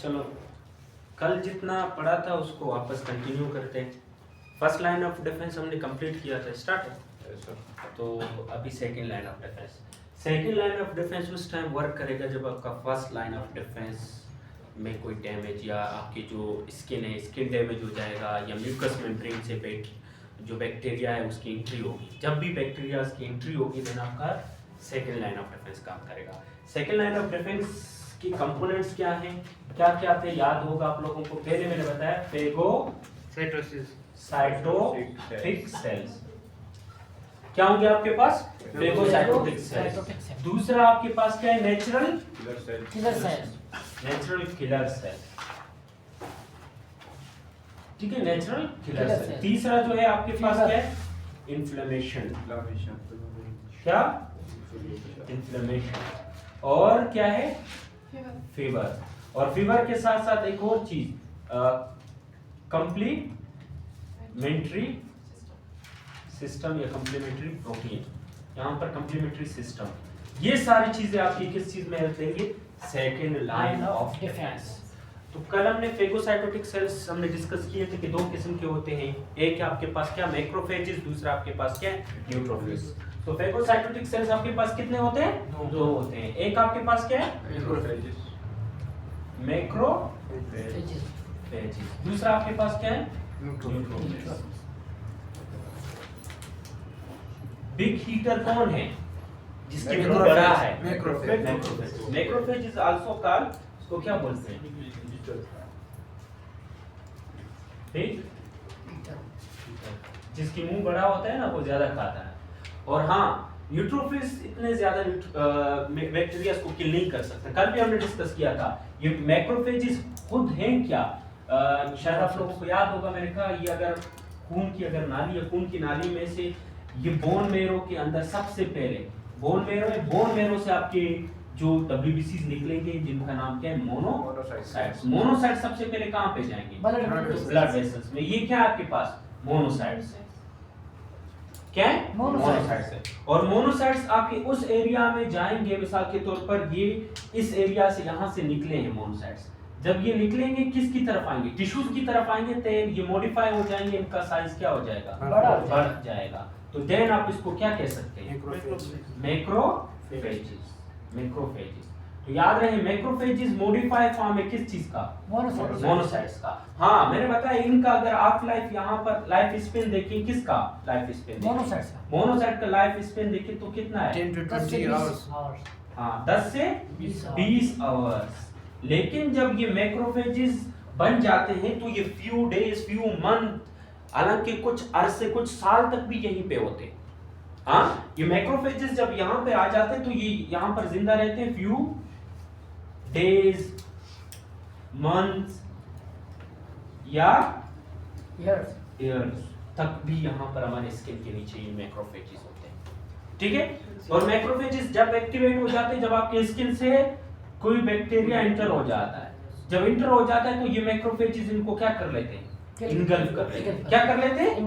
चलो कल जितना पढ़ा था उसको वापस कंटिन्यू करते हैं। फर्स्ट लाइन ऑफ डिफेंस हमने कंप्लीट किया था, स्टार्ट है। तो अभी second line of defence. Second line of defence उस टाइम वर्क करेगा जब आपका फर्स्ट लाइन ऑफ डिफेंस में कोई डैमेज या आपकी जो स्किन है स्किन डैमेज हो जाएगा या म्यूकस मेम्ब्रेन से जो बैक्टीरिया है उसकी एंट्री होगी। जब भी बैक्टीरिया की एंट्री होगी देन आपका सेकंड लाइन ऑफ डिफेंस काम करेगा। सेकंड लाइन ऑफ डिफेंस की कंपोनेंट्स क्या हैं, क्या क्या थे, याद होगा आप लोगों को। पहले मैंने बताया फेगोसाइटोसिस साइटोटिक सेल्स। क्या होंगे आपके पास? फेगोसाइटोटिक सेल्स। दूसरा आपके पास क्या है? Natural killer cells. Natural killer cell, ठीक है, नेचुरल किलर सेल। तीसरा जो है आपके पास क्या है? इन्फ्लेमेशन। क्या? इन्फ्लेमेशन। और क्या है? फीवर। और फीवर के साथ साथ एक और चीज कंप्लीमेंट्री सिस्टम या कंप्लीमेंट्री प्रोटीन। यहाँ पर कंप्लीमेंट्री सिस्टम, ये सारी चीजें आपकी किस चीज में देंगे? Second line of defence. तो कल हमने फेगोसाइटोटिक सेल्स हमने डिस्कस किए थे कि दो किस्म के होते हैं। एक आपके पास क्या? मैक्रोफेजेस। दूसरा आपके पास क्या है? न्यूट्रोफिल्स। तो फेगोसाइटोटिक सेल्स आपके पास कितने होते हैं? दो होते हैं। एक आपके पास क्या है? मैक्रोफेजेस। दूसरा आपके पास क्या है? न्यूट्रोफिल्स। बिग हीटर कौन है? जिसकी मुंह बड़ा है? Macrophage. Macrophage is also called, इसको क्या बोलते हैं? ठीक, जिसकी मुंह बड़ा होता है ना वो ज्यादा खाता है। और हाँ, न्यूट्रोफिल्स इतने ज्यादा बैक्टीरिया को किल नहीं कर सकते। कल भी हमने डिस्कस किया था ये मैक्रोफेजेस खुद हैं क्या। शायद आप लोगों को याद होगा, मैंने कहा ये अगर खून की अगर नाली या खून की नाली में से ये बोन मेरो के अंदर सबसे पहले बोन मेरो से आपके जो WBCs निकलेंगे जिनका नाम क्या है? मोनोसाइट्स। मोनोसाइट्स सबसे पहले कहां पे जाएंगे? ब्लड वेसल्स में। ये क्या है आपके पास? मोनोसाइट्स है। क्या है? मोनोसाइट्स है। और मोनोसाइट्स आपके उस एरिया में जाएंगे, मिसाल के तौर पर ये इस एरिया से यहां से निकले हैं मोनोसाइट्स। जब ये निकलेंगे किसकी तरफ आएंगे? टिश्यूज की तरफ आएंगे। तो ये मॉडिफाई हो जाएंगे, इनका साइज क्या हो जाएगा? बढ़ जाएगा। तो देन आप इसको क्या कह सकते हैं? मैक्रोफेजेस। मैक्रोफेजेस। तो याद रहे मैक्रोफेजेस मॉडिफाई फॉर्म है किस चीज का? मोनोसाइट्स का। हाँ, मैंने बताया इनका अगर आप लाइफ यहाँ पर लाइफ स्पेन देखें, किसका लाइफ स्पेन? मोनोसाइट का लाइफ स्पेन देखें तो कितना है? 10 to 20 आवर्स। हाँ, 10 से 20 आवर्स। लेकिन जब ये मैक्रोफेजेस बन जाते हैं तो ये फ्यू डेज फ्यू मंथ, हालांकि कुछ अरसे कुछ साल तक भी यहीं पे होते हैं। हाँ, ये मैक्रोफेजेस जब यहाँ पे आ जाते हैं तो ये यहाँ पर जिंदा रहते हैं फ्यू डेज, मंथ्स या ईयर्स तक भी यहाँ पर हमारे स्किन के नीचे ये मैक्रोफेजेस होते हैं। ठीक है। और मैक्रोफेजेस जब एक्टिवेट हो जाते हैं जब आपके स्किन से कोई बैक्टीरिया इंटर हो जाता है। जब इंटर हो जाता है तो ये मैक्रोफेजेस इनको क्या कर लेते हैं? इंगल्फ कर लेते हैं। क्या कर लेते हैं?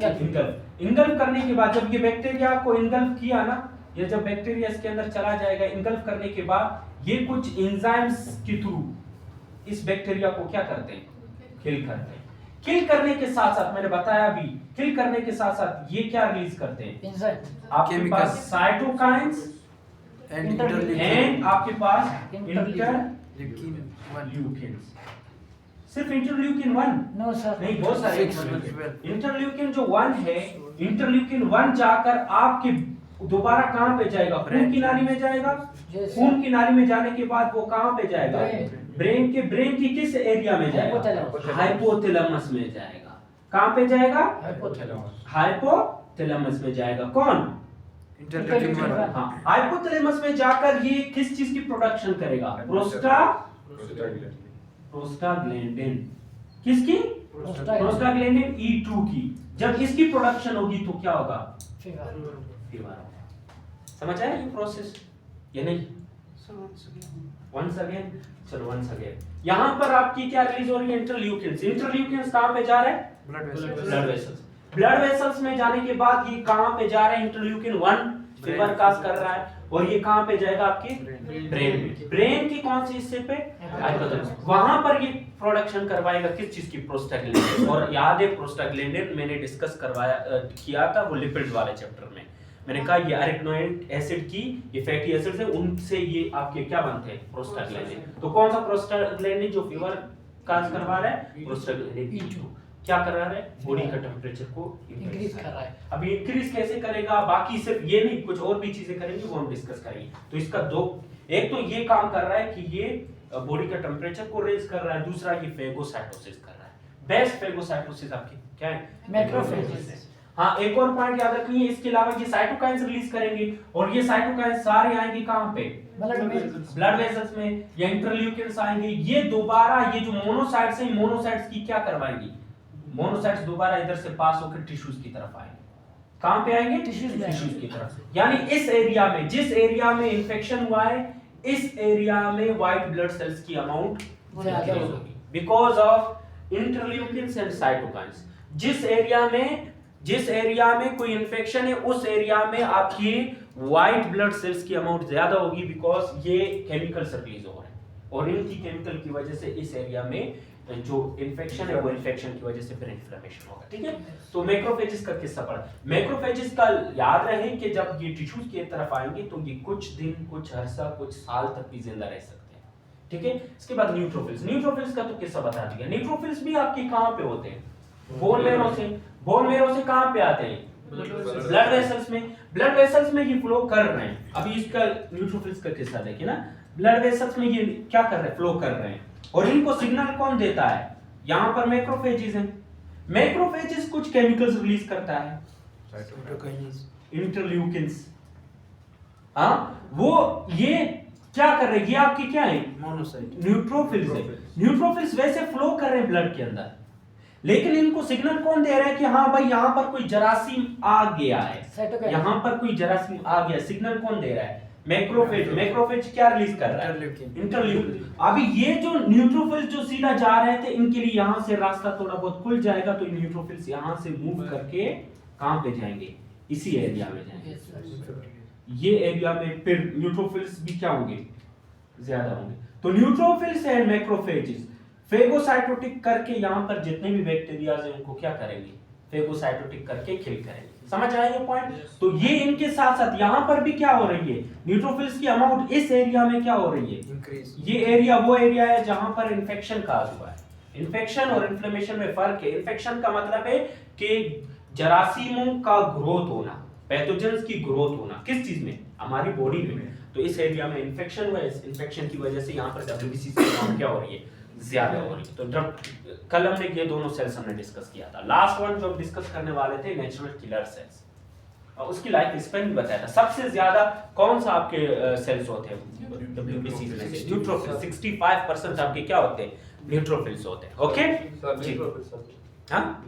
इंगल्फ करने के बाद जब ये बैक्टीरिया को इंगल्फ किया ना, ये जब बैक्टीरिया इसके अंदर चला जाएगा, इंगल्फ करने के बाद ये कुछ एंजाइम्स के थ्रू इस बैक्टीरिया को क्या करते हैं? किल करते हैं। किल करने के साथ साथ मैंने बताया अभी, किल करने के साथ साथ ये क्या रिलीज करते हैं? आपके पास साइटोकाइंस एंड आपके पास इंटरल्यूकिन्स। सिर्फ इंटरल्यूकिन 1? नो सर, नहीं, बहुत सारे। इंटरल्यूकिन जो 1 है, इंटरल्यूकिन 1 जाकर आपके दोबारा कहां पे जाएगा? खून की नाली में जाएगा। खून की नाली में जाने के बाद वो कहां पे जाएगा? ब्रेन की किस एरिया में जाएगा? हाइपोथैलेमस में जाएगा। कहां पे जाएगा? हाइपोथैलेमस में जाएगा। कौन? इंटरल्यूकिन 1। हाँ, हाइपोथैलेमस में जाकर ये किस चीज की प्रोडक्शन करेगा? प्रोस्टाग्लैंडिन। किसकी? प्रोस्टाग्लैंडिन E2 की। जब इसकी प्रोडक्शन होगी तो क्या होगा? फीवर होगा। समझ आया ये प्रोसेस या नहीं? वंस अगेन, चलो वंस अगेन। यहाँ पर आपकी क्या रिलीज हो रही है? इंटरल्यूकिन्स। इंटरल्यूकिन्स कहाँ पे जा रहे हैं? Blood vessels. ब्लड वेसल्स में जाने के बाद ये कहाँ पे जा रहे हैं? इंटरल्यूकिन 1 फीवर काज कर रहा है। और ये कहाँ पे जाएगा आपके ब्रेन में। ब्रेन की कौन सी हिस्से पे, हाइपोथैलेमस, वहां पर ये प्रोडक्शन करवाएगा किस चीज की, प्रोस्टाग्लैंडिन। और याद है प्रोस्टाग्लैंडिन मैंने डिस्कस किया था वो लिपिड वाले चैप्टर में। मैंने कहा ये अरेक्नोइक एसिड की, ये फैटी एसिड्स है, उनसे ये आपके क्या बनते हैं, प्रोस्टाग्लैंडिन। तो कौन सा प्रोस्टाग्लैंडिन जो फीवर काज करवा रहा है, प्रोस्टाग्लैंडिन E2 क्या कर रहा है, बॉडी का टेम्परेचर को इंक्रीज कर रहा है। अभी इंक्रीज कैसे करेगा, बाकी सिर्फ ये नहीं कुछ और भी चीजें करेंगे वो हम डिस्कस करेंगे। तो इसका दो, एक तो ये काम कर रहा है कि ये बॉडी का टेम्परेचर को रेज कर रहा है, दूसरा ये फेगोसाइटोसिस कर रहा है। बेस्ट फेगोसाइटोसिस आपकी क्या है, मैक्रोफेजेस। हाँ एक और पॉइंट याद रखनी है, इसके अलावा ये साइटोकाइंस रिलीज करेंगे और ये साइटोकाइंस सारे आएंगे कहां पे, ब्लड वेसल्स में, या इंटरल्यूकिन्स आएंगे। ये दोबारा ये जो मोनोसाइट्स हैं, मोनोसाइट्स की क्या करवाएंगी, मोनोसाइट्स दोबारा इधर से पास होकर टिश्यूज की तरफ आएंगे। कहां पे आएंगे, टिश्यूज की तरफ। यानी इस एरिया में, जिस एरिया में इंफेक्शन हुआ है, इस एरिया में व्हाइट ब्लड सेल्स की अमाउंट ज्यादा होगी because of interleukins and cytokines. जिस एरिया में कोई इंफेक्शन है उस एरिया में आपकी व्हाइट ब्लड सेल्स की अमाउंट ज्यादा होगी बिकॉज ये केमिकल्स रिलीज हो रहे हैं और इनकी केमिकल की वजह से इस एरिया में जो इंफेक्शन है वो इंफेक्शन की वजह से फिर इन्फ्लेमेशन होगा। ठीक है, तो मैक्रोफेजेस का किस्सा पढ़ा। मैक्रोफेजेस का याद रहे कि जब ये टिश्यूज की तरफ आएंगे तो ये कुछ दिन, कुछ अरसा, कुछ साल तक भी जिंदा रह सकते हैं। ठीक है, इसके बाद न्यूट्रोफिल्स। न्यूट्रोफिल्स का तो किस्सा बता दिया। न्यूट्रोफिल्स भी आपके कहां पे होते हैं, बोन मैरो से। बोन मैरो से कहां पे आते हैं, ब्लड वेसल्स में। ब्लड वेसल्स में ये फ्लो कर रहे हैं। अभी इसका न्यूट्रोफिल्स का किस्सा देखिए ना, ब्लड वेसल्स में ये क्या कर रहे हैं, फ्लो कर रहे हैं और इनको सिग्नल कौन देता है, यहां पर मैक्रोफेजेस हैं। मैक्रोफेजेस कुछ केमिकल्स रिलीज करता है, इंटरल्यूकिन्स। हाँ वो ये क्या कर रहे हैं, ये आपकी क्या है, मोनोसाइट, न्यूट्रोफिल्स है। न्यूट्रोफिल्स वैसे फ्लो कर रहे हैं ब्लड के अंदर, लेकिन इनको सिग्नल कौन दे रहा है कि हाँ भाई यहाँ पर कोई जरासीम आ गया है, यहाँ पर कोई जरासीम आ गया। सिग्नल कौन दे रहा है, मैक्रोफेज। मैक्रोफेज क्या रिलीज कर रहा है, इंटरल्यूकिन। अभी ये जो न्यूट्रोफिल्स जो सीधा जा रहे थे, इनके लिए यहाँ से रास्ता थोड़ा बहुत खुल जाएगा, तो न्यूट्रोफिल्स यहाँ से मूव करके कहां पे जाएंगे, इसी एरिया में जाएंगे। ये एरिया में फिर न्यूट्रोफिल्स भी क्या होंगे, ज्यादा होंगे। तो न्यूट्रोफिल्स एंड मैक्रोफेजेस फेगोसाइटोटिक करके यहाँ पर जितने भी बैक्टीरियाज हैं उनको क्या करेंगे, फेगोसाइटोटिक करके किल करेंगे। समझ आया ये पॉइंट। तो ये इनके साथ साथ यहाँ पर भी क्या हो रही है, न्यूट्रोफिल्स की अमाउंट इस एरिया में क्या हो रही है, इंक्रीज। ये एरिया वो एरिया है जहां पर इंफेक्शन काज हुआ है। इंफेक्शन और इन्फ्लेमेशन में फर्क है। इंफेक्शन का मतलब है कि जरासीमों का ग्रोथ होना, पैथोजेंस की ग्रोथ होना, किस चीज में, हमारी बॉडी में। तो इस एरिया में इंफेक्शन हुआ है, इस इंफेक्शन की वजह से यहाँ पर डब्ल्यूबीसी की अमाउंट क्या हो रही है, ज्यादा हो रही है। तो जब कल हमने ये दोनों सेल्स हमने डिस्कस किया था। लास्ट वन जो हम डिस्कस करने वाले थे, नेचुरल किलर सेल्स, और उसकी लाइफ स्पेन भी बताया था। सबसे ज्यादा कौन सा आपके सेल्स होते हैं डब्ल्यूबीसी में से, न्यूट्रोफिल्स। 65% आपके क्या होते हैं, न्यूट्रोफिल्स होते हैं। ओके, हाँ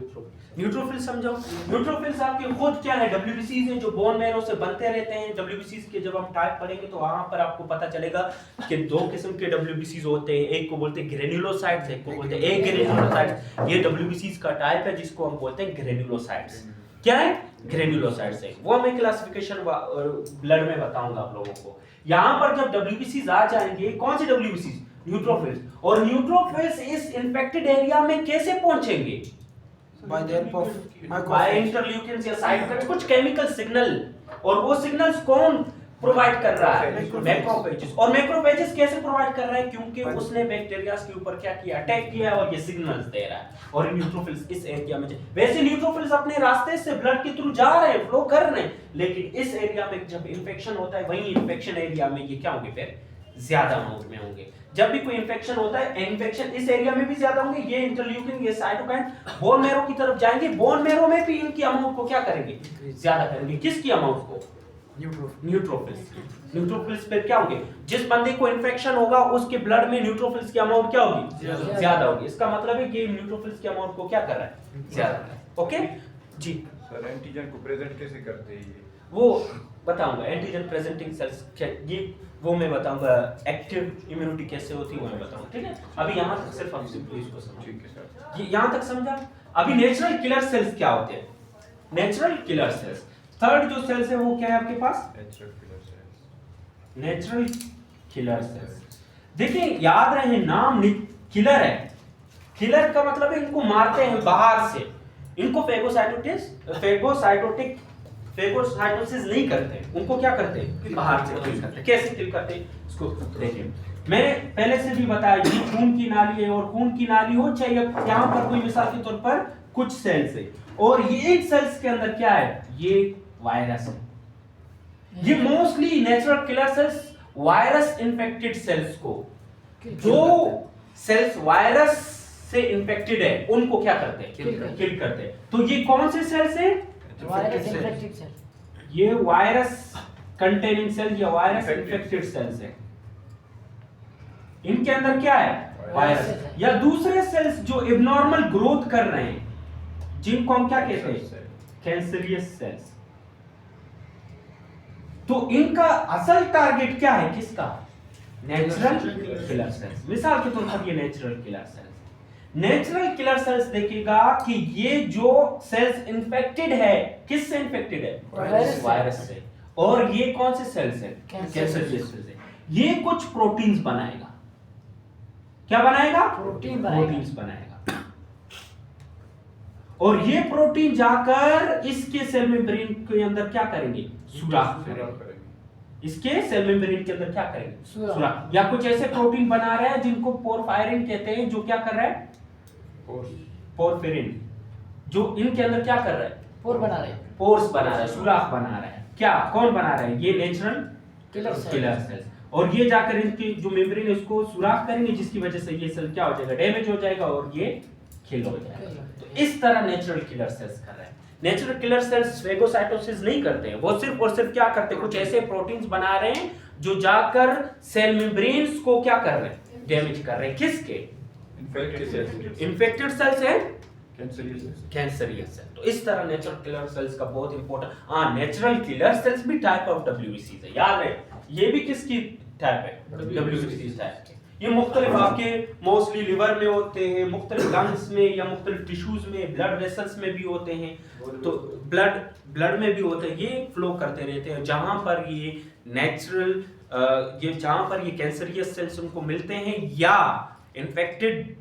न्यूट्रोफिल्स समझो। न्यूट्रोफिल्स आपके खुद क्या है, डब्ल्यूबीसीज हैं जो बोन मैरो से बनते रहते हैं। डब्ल्यूबीसीज के जब हम टाइप पढ़ेंगे तो वहां पर आपको पता चलेगा कि दो किस्म के डब्ल्यूबीसीज होते हैं। एक को बोलते हैं ग्रेन्युलोसाइट्स, एक को बोलते हैं एग्रेन्युलोसाइट्स। ये डब्ल्यूबीसीज का टाइप है जिसको हम बोलते हैं ग्रेन्युलोसाइट्स। क्या है, ग्रेन्युलोसाइट्स है। वो मैं क्लासिफिकेशन ब्लड में बताऊंगा आप लोगों को। यहां पर जब डब्ल्यूबीसीज आ जाएंगे, कौन से डब्ल्यूबीसीज, न्यूट्रोफिल्स। और न्यूट्रोफिल्स इस इन्फेक्टेड एरिया में कैसे पहुंचेंगे, by the help of by interleukins या साइटोकाइंस, कुछ केमिकल सिग्नल। और वो सिग्नल्स कौन प्रोवाइड कर रहा है, मैक्रोफेजेस। और मैक्रोफेजेस कैसे प्रोवाइड कर रहा है, क्योंकि उसने बैक्टीरियाज के ऊपर क्या किया, अटैक किया और ये सिग्नल्स दे रहा है। और न्यूट्रोफिल्स इस एरिया में, वैसे न्यूट्रोफिल्स अपने रास्ते से ब्लड के थ्रू जा रहे हैं, फ्लो कर रहे हैं, लेकिन इस एरिया में जब इंफेक्शन होता है, वही इंफेक्शन एरिया में ये क्या होंगे, फिर ज्यादा अमाउंट में होंगे। जब भी कोई इंफेक्शन होता है, इंफेक्शन इस एरिया में भी ज्यादा होंगे। ये इंटरल्यूकिन, ये साइटोकाइन बोन मैरो की तरफ जाएंगे, बोन मैरो में भी इनकी अमाउंट को क्या करेंगे, ज्यादा करेंगे। किसकी अमाउंट को, न्यूट्रोफिल्स। न्यूट्रोफिल्स फिर क्या होंगे, जिस बंदे को इंफेक्शन होगा उसके ब्लड में न्यूट्रोफिल्स की अमाउंट क्या होगी, ज्यादा होगी। इसका मतलब है कि न्यूट्रोफिल्स की अमाउंट को क्या कर रहा है, ज्यादा कर रहा है। ओके जी सर, एंटीजन को प्रेजेंट कैसे करते हैं ये, वो बताऊंगा। एंटीजन प्रेजेंटिंग सेल्स ये वो मैं बताऊंगा। एक्टिव इम्यूनिटी कैसे होती है वो मैं बताऊंगा। ठीक है, अभी यहाँ तक सिर्फ हम सिंपली इसको समझो। ठीक है सर, ये यहाँ तक समझा। अभी नेचुरल किलर सेल्स क्या होते हैं, नेचुरल किलर सेल्स। थर्ड जो सेल्स है वो क्या है आपके पास, natural killer cells. Natural killer cells. देखिए याद रहे नाम किलर है, किलर का मतलब है इनको मारते हैं बाहर से, इनको फेगोसाइटोसिस नहीं करते, उनको क्या करते हैं बाहर से किल करते हैं। कैसे किल करते हैं इसको देखिए, मैंने पहले से भी बताया ये खून की नाली है, और खून की नाली हो चाहे यहाँ पर कोई मिसाल के तौर पर कुछ सेल्स है, और ये एक सेल्स के अंदर क्या है, ये वायरस है। ये mostly natural killer sales virus infected cells को, जो सेल्स वायरस से इन्फेक्टेड है उनको क्या करते हैं किल करते हैं। तो ये कौन से सेल्स है, वायरस इन्फेक्टेड सेल, ये वायरस कंटेनिंग सेल या वायरस इन्फेक्टेड सेल्स है। इनके अंदर क्या है वायरस, या दूसरे सेल्स जो एबनॉर्मल ग्रोथ कर रहे हैं, जिनको हम क्या कहते हैं कैंसरियस सेल्स। तो इनका असल टारगेट क्या है, किसका, नेचुरल किलर सेल्स। मिसाल के तौर पर ये natural killer cells, natural killer sales देखेगा कि ये जो सेल्स इन्फेक्टेड है, किससे इन्फेक्टेड है, वायरस से, और ये कौन से सेल्स है, कैंसरियस सेल्स है। ये कुछ प्रोटीन्स बनाएगा, क्या बनाएगा, प्रोटीन्स बनाएगा, और ये प्रोटीन जाकर इसके सेल मेम्ब्रेन के अंदर क्या करेंगे, सुराख करेंगे। इसके सेल मेम्ब्रेन के अंदर क्या करेंगे, सुराख। या कुछ ऐसे प्रोटीन बना रहे हैं जिनको पोरफायरिन कहते हैं, जो क्या कर रहा है, पोरफिरिन, जो इनके अंदर क्या कर रहा है, पोर्स बना रहा है, सुराख बना रहा है। क्या, कौन बना रहा है, ये नेचुरल किलर सेल्स, और ये जाकर इनकी जो मेम्ब्रेन है उसको सुराख करेंगे, जिसकी वजह से ये सेल क्या हो जाएगा, डैमेज हो जाएगा और ये किल हो जाएगा। तो इस तरह नेचुरल किलर सेल्स कर रहे हैं। नेचुरल किलर सेल्स फेगोसाइटोसिस नहीं करते हैं, वो सिर्फ और सिर्फ क्या करते हैं, कुछ ऐसे प्रोटीन्स बना रहे हैं जो जाकर सेल मेम्ब्रेन्स को क्या कर रहे हैं, डैमेज कर रहे हैं। किसके, इन्फेक्टेड सेल्स है, कैंसरियस सेल। तो इस तरह नेचुरल किलर सेल्स का बहुत इंपॉर्टेंट, हाँ नेचुरल किलर सेल्स भी टाइप ऑफ डब्ल्यूबीसी है, याद है, ये भी किसकी टाइप है, डब्ल्यूबीसी टाइप के। ये मुख्तलिफ आपके मोस्टली लिवर में होते हैं, मुख्तलिफ लंग्स में या मुख्तलिफ टिश्यूज में, ब्लड वेसल्स में भी होते हैं, तो ब्लड में भी होते हैं, ये फ्लो करते रहते हैं। जहां पर ये नेचुरल जहां पर ये कैंसरियस सेल्स उनको मिलते हैं या इन्फेक्टेड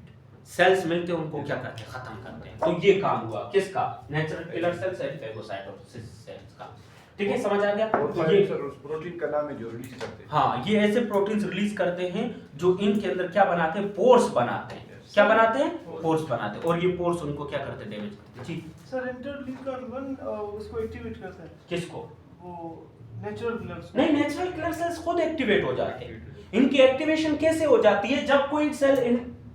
सेल्स मिलते हैं, उनको क्या करते हैं, खत्म करते हैं। तो ये काम हुआ किसका, natural killer cells and phagocytosis cells का। ठीक है, समझ आ गया। तो ये प्रोटीन का नाम है जो रिलीज करते हैं। हाँ, ये ऐसे प्रोटीन्स रिलीज करते हैं जो इनके अंदर क्या बनाते हैं, पोर्स बनाते हैं। क्या बनाते हैं, पोर्स बनाते हैं, और ये पोर्स उनको क्या करते हैं, डैमेज करते हैं। जी सर, इंटरलीकन उसको एक्टिवेट करता है, किसको, वो नेचुरल किलर्स नहीं, नेचुरल किलर सेल्स खुद एक्टिवेट हो जाते हैं। इनकी एक्टिवेशन कैसे हो जाती है, जब कोई सेल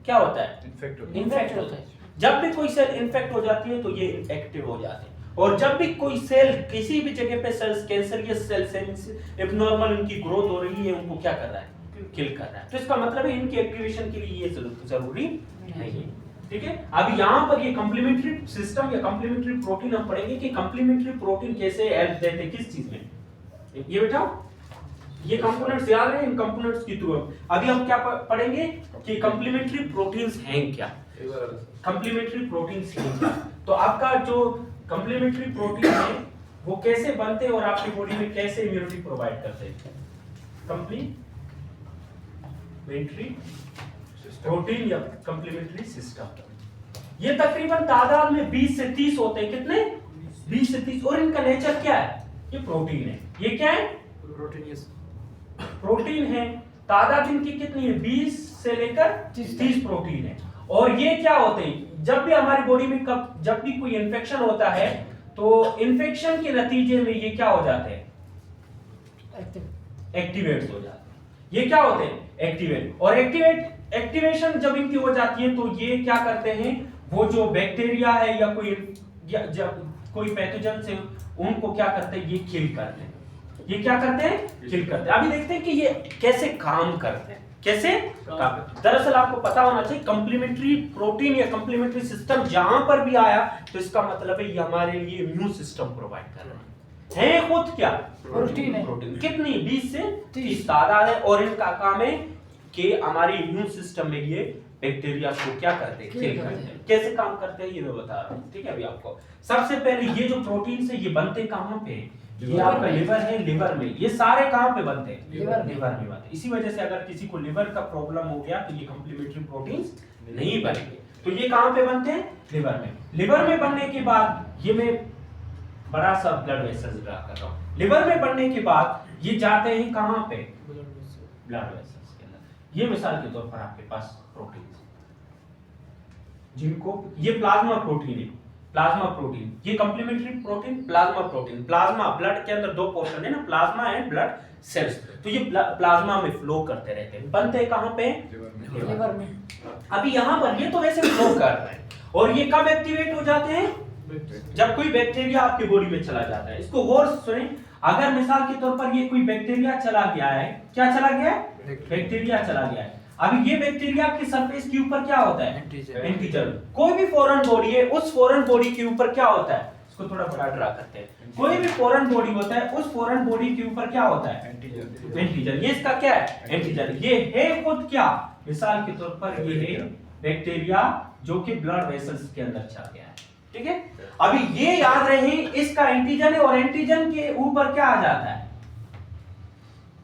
क्या होता है, इन्फेक्ट होता है। जब भी कोई सेल इन्फेक्ट हो जाती है तो ये एक्टिव हो जाते हैं, और जब भी कोई सेल किसी भी जगह पे सेल्स कैंसरियस सेल्स एबनॉर्मल उनकी ग्रोथ हो रही है, उनको क्या कर रहा है, किल कर रहा है। तो इसका मतलब है इनकी एक्टिवेशन के लिए ये जरूरी नहीं है। ठीक है, अब यहाँ पर ये कॉम्प्लीमेंट्री सिस्टम या कॉम्प्लीमेंट्री प्रोटीन हम पढ़ेंगे कि कॉम्प्लीमेंट्री प्रोटीन कैसे हेल्प देते हैं, किस चीज में, ये बेटा ये कंपोनेंट्स याद रहे, इन कंपोनेंट्स की थ्रू अभी हम क्या पढ़ेंगे कि कॉम्प्लीमेंट्री प्रोटीन्स हैं क्या, कॉम्प्लीमेंट्री प्रोटीन्स हैं क्या। तो आपका जो कॉम्प्लीमेंट्री प्रोटीन है वो कैसे बनते हैं और आपकी बॉडी में कैसे इम्यूनिटी प्रोवाइड करते हैं, कॉम्प्लीमेंट्री प्रोटीन या कॉम्प्लीमेंट्री सिस्टम। ये तकरीबन तादाद में 20 से 30 होते हैं, कितने, 20 से 30, और इनका नेचर क्या है, ये प्रोटीन है। ये क्या है, प्रोटीन है। तादाद इनकी कितनी है, 20 से लेकर 30 प्रोटीन है। और ये क्या होते हैं, जब भी हमारी बॉडी में जब भी कोई इन्फेक्शन होता है तो इन्फेक्शन के नतीजे में ये क्या हो जाते हैं, एक्टिवेट हो जाते हैं। ये क्या होते हैं, एक्टिवेट, और एक्टिवेशन जब इनकी हो जाती है तो ये क्या करते हैं, वो जो बैक्टीरिया है या कोई पैथोजन से उनको क्या करते हैं, ये किल करते हैं। ये क्या करते हैं, किल करते हैं। अभी देखते हैं कि ये कैसे काम करते हैं, कैसे काम। दरअसल आपको पता होना चाहिए कॉम्प्लीमेंट्री प्रोटीन या कॉम्प्लीमेंट्री सिस्टम जहां पर भी आया तो इसका मतलब है ये हमारे लिए इम्यून सिस्टम प्रोवाइड कर रहे हैं। खुद क्या, प्रोटीन है। प्रोटीन कितनी, 20 से 30 तादाद है, और इनका काम है कि हमारी इम्यून सिस्टम में ये बैक्टीरिया को क्या करते हैं, किल करते हैं। कैसे काम करते हैं ये मैं बता रहा हूँ। ठीक है, अभी आपको सबसे पहले ये जो प्रोटीन है ये बनते कहाँ पे हैं, ये आपका लिवर है, लिवर में ये सारे कहाँ पे बनते हैं? लिवर में। लिवर में बनते हैं। इसी वजह से अगर किसी को लिवर का प्रॉब्लम हो गया तो ये कॉम्प्लीमेंट्री प्रोटीन्स नहीं बनेंगे। तो ये कहाँ पे बनते हैं? लिवर में। लिवर में बनने के बाद ये मैं बड़ा सा ब्लड वेसल्स ड्रा कर रहा हूँ। लिवर में बनने के बाद ये जाते हैं कहाँ पे? ब्लड वेसल्स के अंदर। ये मिसाल के तौर पर आपके पास प्रोटीन जिनको ये प्लाज्मा प्रोटीन है, प्लाज्मा प्रोटीन, ये complementary protein plasma protein. Plasma blood के अंदर दो पोर्शन है ना, प्लाज्मा एंड ब्लड सेल्स। तो ये प्लाज्मा में फ्लो करते रहते हैं, बनते हैं कहाँ पे? लिवर में। अभी यहाँ पर ये तो वैसे फ्लो कर रहे हैं और ये कब एक्टिवेट हो जाते हैं? जब कोई बैक्टीरिया आपकी बॉडी में चला जाता है। इसको गौर से सुने, अगर मिसाल के तौर पर ये कोई बैक्टीरिया चला गया है, क्या चला गया है? बैक्टीरिया चला गया है। अभी ये बैक्टीरिया की सरफेस के ऊपर क्या होता है? एंटीजन। कोई भी फॉरेन बॉडी है, उस फॉरेन बॉडी के ऊपर क्या होता है? इसको थोड़ा बड़ा ड्रा करते हैं। कोई भी फॉरेन बॉडी होता है, उस फॉरेन बॉडी के ऊपर क्या होता है? एंटीजन। ये इसका क्या है? एंटीजन। ये है खुद क्या? मिसाल के तौर पर ये है बैक्टीरिया जो कि ब्लड वेसल्स के अंदर चला गया है। ठीक है, अभी ये याद रहे इसका एंटीजन है और एंटीजन के ऊपर क्या आ जाता है?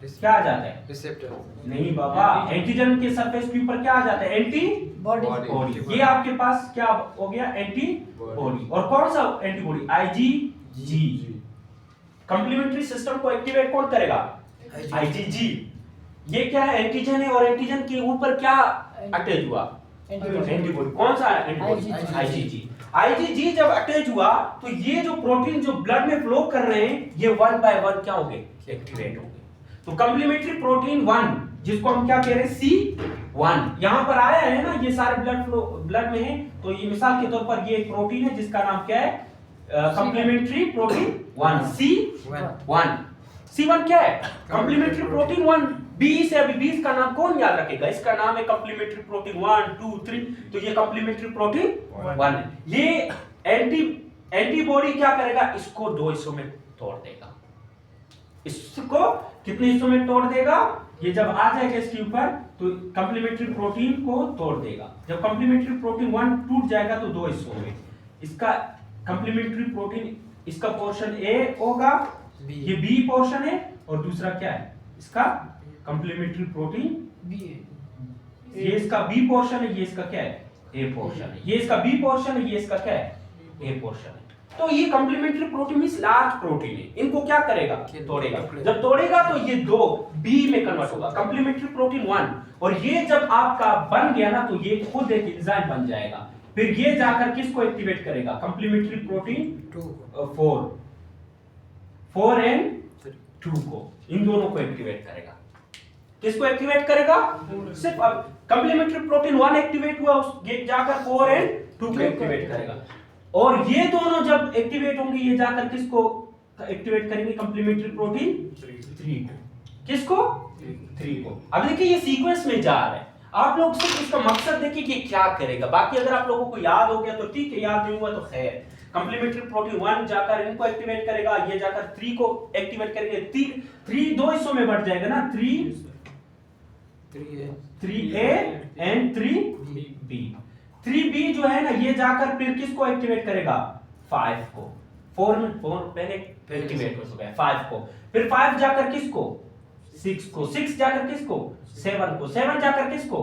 क्या आ जाता है? रिसेप्टर। नहीं बाबा, एंटीजन के सरफेस के ऊपर क्या आ जाता है? एंटीबॉडी। ये आपके पास क्या हो गया? एंटीबॉडी। और कौन सा एंटीबॉडी? आईजीजी। कंप्लीमेंट्री सिस्टम को एक्टिवेट कौन करेगा? आईजीजी। ये क्या है? एंटीजन है और एंटीजन के ऊपर क्या अटैच हुआ? एंटीबॉडी। कौन सा एंटीबॉडी? आईजीजी। आईजीजी जब अटैच हुआ तो ये जो प्रोटीन जो ब्लड में फ्लो कर रहे हैं ये वन बाय वन क्या होंगे? एक्टिवेट होंगे। तो कंप्लीमेंट्री प्रोटीन 1 जिसको हम क्या कह रहे हैं? C1 यहां पर आया है ना, ये सारे ब्लड में है। तो ये मिसाल के तौर पर ये एक प्रोटीन है जिसका नाम क्या है? Complementary protein 1 C1। C1 क्या है? Complementary protein 1। B से अभी 20 का नाम कौन याद रखेगा? इसका नाम है कंप्लीमेंट्री प्रोटीन 1 2 3। तो ये कंप्लीमेंट्री प्रोटीन 1 है। ये एंटीबॉडी क्या करेगा? इसको दो हिस्सों में तोड़ देगा। इसको कितने हिस्सों में तोड़ देगा? ये जब आ जाएगा इसके ऊपर तो कंप्लीमेंट्री प्रोटीन को तोड़ देगा। जब कंप्लीमेंट्री प्रोटीन 1 टूट जाएगा तो दो हिस्सों में इसका कंप्लीमेंट्री प्रोटीन, इसका पोर्शन A होगा, ये B पोर्शन है, और दूसरा क्या है? इसका कंप्लीमेंट्री प्रोटीन B है। ये इसका B पोर्शन है, ये इसका क्या है? A पोर्शन है। ये इसका B पोर्शन है, ये इसका क्या है? A पोर्शन है। तो ये complementary protein means large protein है। इनको क्या करेगा? तोड़ेगा। जब तोड़ेगा तो ये दो B में कन्वर्ट होगा, कंप्लीमेंट्री प्रोटीन 1। और ये जब आपका बन गया ना तो ये खुद एक एंजाइम बन जाएगा। फिर ये जाकर किसको एक्टिवेट करेगा? कंप्लीमेंट्री प्रोटीन 4 एंड 2 को, इन दोनों को एक्टिवेट करेगा। किसको एक्टिवेट करेगा? सिर्फ अब कंप्लीमेंट्री प्रोटीन 1 एक्टिवेट हुआ, ये जाकर 4 एंड 2 को एक्टिवेट करेगा। और ये दोनों जब एक्टिवेट होंगे ये जाकर किसको एक्टिवेट करेंगे? कंप्लीमेंट्री प्रोटीन 3 को। किसको? 3 को। अब देखिए ये सीक्वेंस में जा रहा है। आप लोग सिर्फ इसका मकसद देखिए कि क्या करेगा। बाकी अगर आप लोगों को याद हो गया तो ठीक है, याद नहीं हुआ तो खैर। कंप्लीमेंट्री प्रोटीन 1 जाकर इनको एक्टिवेट करेगा, ये जाकर 3 को एक्टिवेट करेंगे। 3 दो हिस्सों में बढ़ जाएगा ना, 3A एंड 3B। 3B जो है ना ये जाकर फिर किसको एक्टिवेट करेगा? 5 को। 4 पहले एक्टिवेट हो चुका है, 5 को। फिर 5 जाकर किसको? 6 को। 6 जाकर किसको? 7 को। 7 जाकर किसको?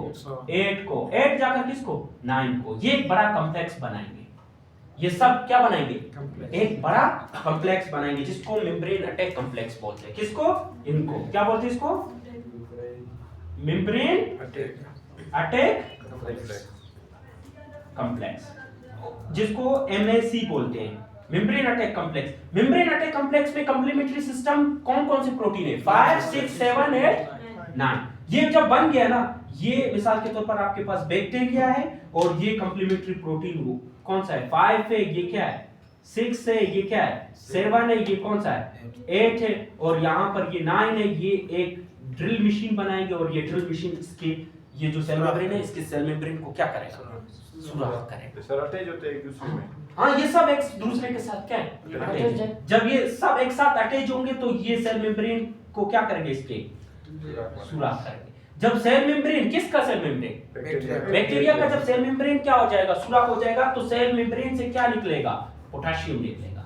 8 को। 8 जाकर किसको? 9 को। ये एक बड़ा कॉम्प्लेक्स बनाएंगे। ये सब क्या बनाएंगे? एक बड़ा कॉम्प्लेक्स बनाएंगे जिसको मेम्ब्रेन अटैक कॉम्प्लेक्स बोलते हैं। किसको? इनको क्या बोलते हैं? इसको मेम्ब्रेन अटैक कॉम्प्लेक्स, जिसको MAC बोलते हैं, membrane attack complex. Membrane attack complex में कंप्लीमेंट्री सिस्टम कौन कौन से प्रोटीन है? 5 6 7 8 9। ये जब बन गया ना, ये मिसाल के तौर पर आपके पास बैक्टीरिया है और ये कंप्लीमेंट्री प्रोटीन कौन सा है? 5 है, ये क्या है? 6 है, ये क्या है? 7 है, ये कौन सा है? 8 है, और यहाँ पर ये 9 है। ये एक ड्रिल मशीन बनाएंगे और ये ड्रिल मशीन इसके ये जो सेल मेम्ब्रेन है इसके सेल मेम्ब्रेन को क्या करेगा? सुराख करेगा। सर अटैच होते हैं एक दूसरे में। हाँ, ये सब एक दूसरे के साथ क्या है? अटैच। जब ये सब एक साथ अटैच होंगे तो ये सेल मेम्ब्रेन को क्या करेंगे? इसके सुराख करेंगे। जब सेल मेम्ब्रेन, किसका सेल मेम्ब्रेन? बैक्टीरिया का जब सेल मेम्ब्रेन क्या हो जाएगा? सुराख हो जाएगा, तो सेल मेम्ब्रेन से क्या निकलेगा? पोटेशियम निकलेगा।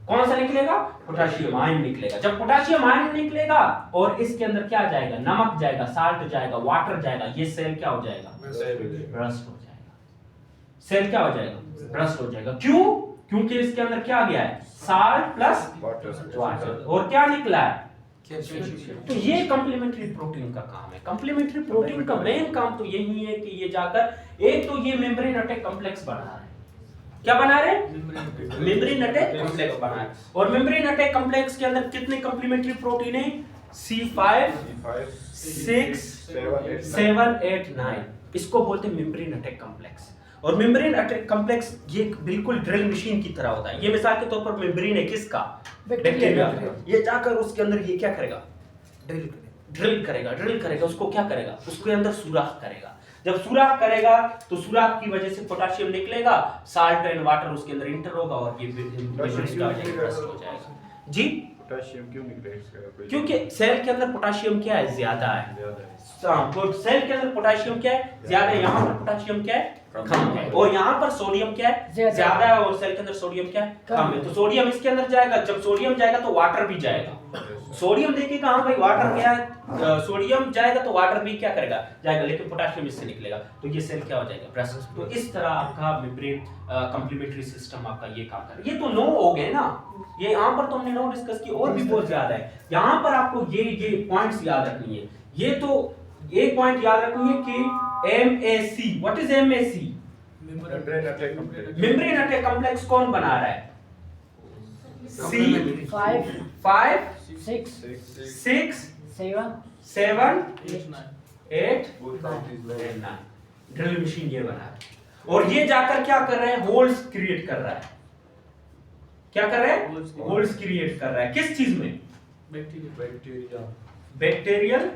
कौन सा निकलेगा? पोटाशियम आयन निकलेगा। जब पोटाशियम आयन निकलेगा और इसके अंदर क्या जाएगा? नमक जाएगा, साल्ट जाएगा, वाटर जाएगा, ये सेल क्या हो जाएगा? ब्रस्ट हो जाएगा। सेल क्या हो जाएगा? ब्रस्ट हो जाएगा। क्यों? क्योंकि इसके अंदर क्या गया है? Salt plus water. और क्या निकला है? तो ये कंप्लीमेंट्री प्रोटीन का काम है। कंप्लीमेंट्री प्रोटीन का मेन काम तो यही है कि ये जाकर एक तो ये मेम्ब्रेन अटैक कॉम्प्लेक्स बना रहा है। क्या बना रहे हैं? मेम्ब्रेन अटैक कॉम्प्लेक्स बना रहा है। और मेम्ब्रेन अटैक कॉम्प्लेक्स के अंदर कितने कंप्लीमेंट्री प्रोटीन है? C5 6 7 8 9। इसको बोलते हैं मेम्ब्रेन अटैक कॉम्प्लेक्स। और मेम्ब्रेन अटैक कॉम्प्लेक्स ये बिल्कुल ड्रिल मशीन की तरह होता है। ये मिसाल के तौर पर मेम्ब्रेन है किसका? बैक्टीरिया। ये जाकर उसके अंदर ये क्या करेगा? ड्रिल करेगा। उसको क्या करेगा? उसके अंदर सुराख करेगा। जब सुराख करेगा तो सुराख की वजह से पोटाशियम निकलेगा, साल्ट एंड वाटर उसके अंदर इंटर होगा और ये ब्रस्ट हो जाएगा। जी पोटाशियम क्यों निकलेगा इसका? क्योंकि सेल के अंदर पोटाशियम क्या है? ज्यादा है। तो सेल के अंदर पोटाशियम क्या है? ज्यादा है। यहाँ पर पोटाशियम क्या है? कम है। और यहाँ पर सोडियम क्या है? ज्यादा है। और सेल के अंदर सोडियम क्या है? कम है। तो सोडियम इसके अंदर जाएगा। जब सोडियम जाएगा तो वाटर भी जाएगा। सोडियम देखेगा हाँ भाई वाटर क्या है, सोडियम जाएगा तो वाटर भी क्या करेगा? जाएगा। लेकिन पोटाशियम इससे निकलेगा तो ये सेल क्या हो जाएगा? ब्रस्ट। तो इस तरह आपका मेम्ब्रेन कंप्लीमेंट्री सिस्टम आपका ये काम कर। ये तो 9 हो गए ना। ये यहाँ पर तो हमने 9 डिस्कस किए, और भी बहुत ज्यादा है। यहाँ पर आपको ये पॉइंट्स याद रखनी है। ये तो एक पॉइंट याद रखनी है कि MAC। What is MAC? Membrane attack complex. Membrane attack complex कौन बना रहा है? Five 5 6 6 7 7 8 8 9। ड्रिल मशीन ये बना रहा है। और ये जाकर क्या कर रहे हैं? होल्स क्रिएट कर रहा है। क्या कर रहे हैं? होल्स क्रिएट कर रहा है। किस चीज में? Bacterial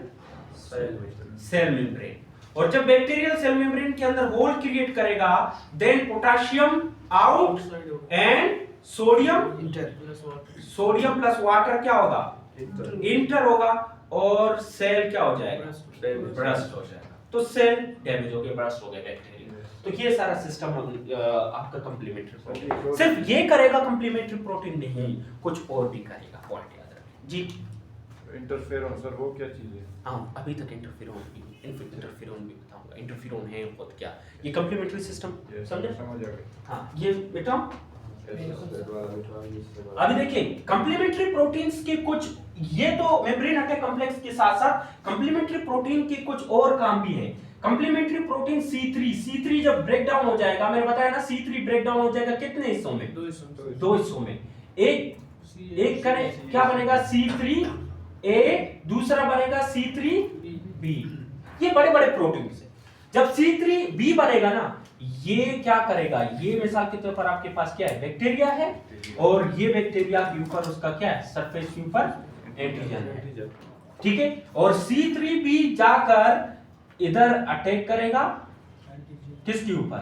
cell membrane. और जब बैक्टीरियल सेल मेम्ब्रेन के अंदर होल क्रिएट करेगा, then potassium out and sodium plus water क्या होगा? इंटर होगा और सेल क्या हो जाएगा? ब्रस्ट हो जाएगा। तो सेल डैमेज हो गया, ब्रस्ट हो गया बैक्टीरिया। तो ये सारा सिस्टम आपका कंप्लीमेंट्री प्रोटीन सिर्फ ये करेगा। कंप्लीमेंट्री प्रोटीन नहीं, कुछ और भी करेगा। पॉइंट याद रखें जी। इंटरफेरॉन सर वो क्या चीज है? हाँ अभी तक इंटरफेरॉन भी बताऊंगा। इंटरफेरॉन है खुद क्या? ये कंप्लीमेंट्री सिस्टम समझे? समझ आ गए। हाँ ये बेटा अभी देखिए कंप्लीमेंट्री प्रोटीन्स के कुछ, ये तो मेम्ब्रेन अटैक कॉम्प्लेक्स के साथ साथ कंप्लीमेंट्री प्रोटीन के कुछ और काम भी है। कंप्लीमेंट्री प्रोटीन C3 जब ब्रेक डाउन हो जाएगा, मैंने बताया ना C3 ब्रेक डाउन हो जाएगा कितने हिस्सों में? 2 हिस्सों में। एक करे क्या बनेगा? C3A, दूसरा बनेगा C3B। ये बड़े बड़े प्रोटीन है। जब C3B बनेगा ना, ये क्या करेगा? ये मिसाल के तौर पर आपके पास क्या है? बैक्टीरिया है और ये बैक्टीरिया के ऊपर उसका क्या है? सरफेस के ऊपर एंटीजन है। ठीक है। और C3B जाकर इधर अटैक करेगा किसके ऊपर?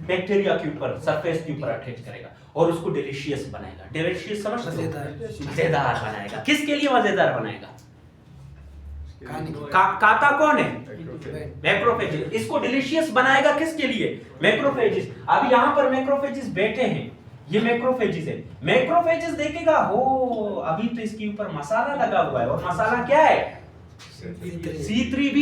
बैक्टीरिया के ऊपर, सरफेस के ऊपर अटैच करेगा और उसको डिलीशियस बनाएगा। डिलीशियस समझ? मजेदार बनाएगा। किसके लिए मजेदार बनाएगा? काता कौन है? मैक्रोफेजेस। इसको डिलीशियस बनाएगा किसके लिए? मैक्रोफेजेस। अब यहाँ पर मैक्रोफेजेस बैठे हैं, ये मैक्रोफेजेस है। मैक्रोफेजेस देखेगा हो अभी तो इसके ऊपर मसाला लगा हुआ है, और मसाला क्या है? C3B।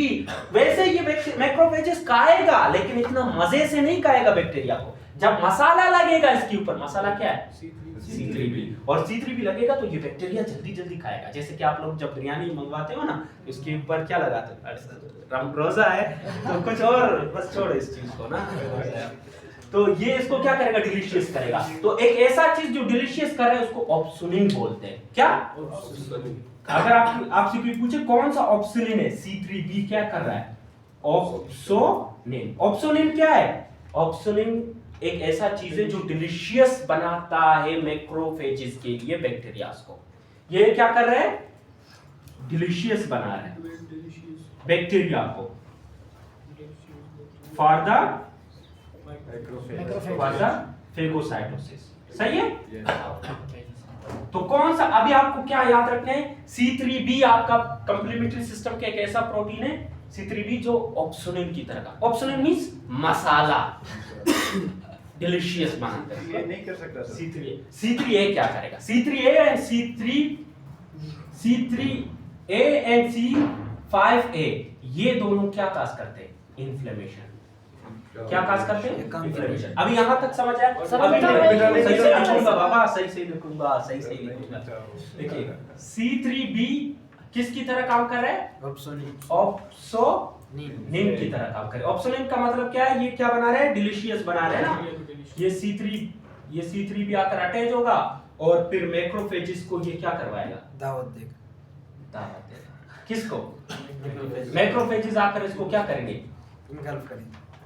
वैसे ये मैक्रोफेजेस खाएगा, लेकिन इतना मजे से नहीं खाएगा बैक्टीरिया को। जब मसाला लगेगा इसके ऊपर, मसाला क्या है? C3B। और C3B लगेगा तो ये बैक्टीरिया जल्दी जल्दी खाएगा। जैसे कि आप लोग जब बिरयानी मंगवाते हो ना, इसके ऊपर क्या लगाते हो? रोजा है तो कुछ और, बस छोड़ो इस चीज को ना। तो ये इसको क्या करेगा? डिलीशियस करेगा। तो एक ऐसा चीज जो डिलीशियस कर रहा है उसको ऑप्सोनिन बोलते हैं। क्या? अगर आपसे कोई पूछे कौन सा ऑप्सोनिन है, C3B क्या कर रहा है? ऑप्सोनिन। ऑप्सोनिन क्या है? ऑप्सोनिन एक ऐसा चीज है जो डिलीशियस बनाता है मैक्रोफेजेस के लिए बैक्टीरियाज को। ये क्या कर रहे हैं? डिलीशियस बना रहे हैं बैक्टीरिया को फॉर द फेगोसाइटोसिस। सही है? तो कौन सा, अभी आपको क्या याद रखना है? C3B आपका कंप्लीमेंट्री सिस्टम का एक ऐसा प्रोटीन है, C3B जो ऑप्सोनिन की तरह का। ऑप्सोनिन मींस मसाला। डिलीशियस बनाते हैं। ये नहीं कर सकता सर। C3A क्या करेगा? C3A and C3A and C5A ये दोनों क्या काज करते हैं? इन्फ्लेमेशन। क्या काज करते हैं? इन्फ्लेमेशन। अभी यहाँ तक समझ आया? अभी सही से लिखूंगा बाबा, सही से लिखूंगा, सही से लिखूंगा। देखिए C3B किसकी तरह काम कर रहा है? ऑप्सोनिन की तरह काम कर रहा है। ऑप्सोनिन का मतलब क्या है? ये क्या बना रहे हैं? डिलीशियस बना रहे हैं ना। ये C3 भी आकर अटैच होगा और फिर मैक्रोफेजेस को ये क्या करवाएगा? दावत देगा। किसको? मैक्रोफेजेस आकर इसको क्या करेंगे?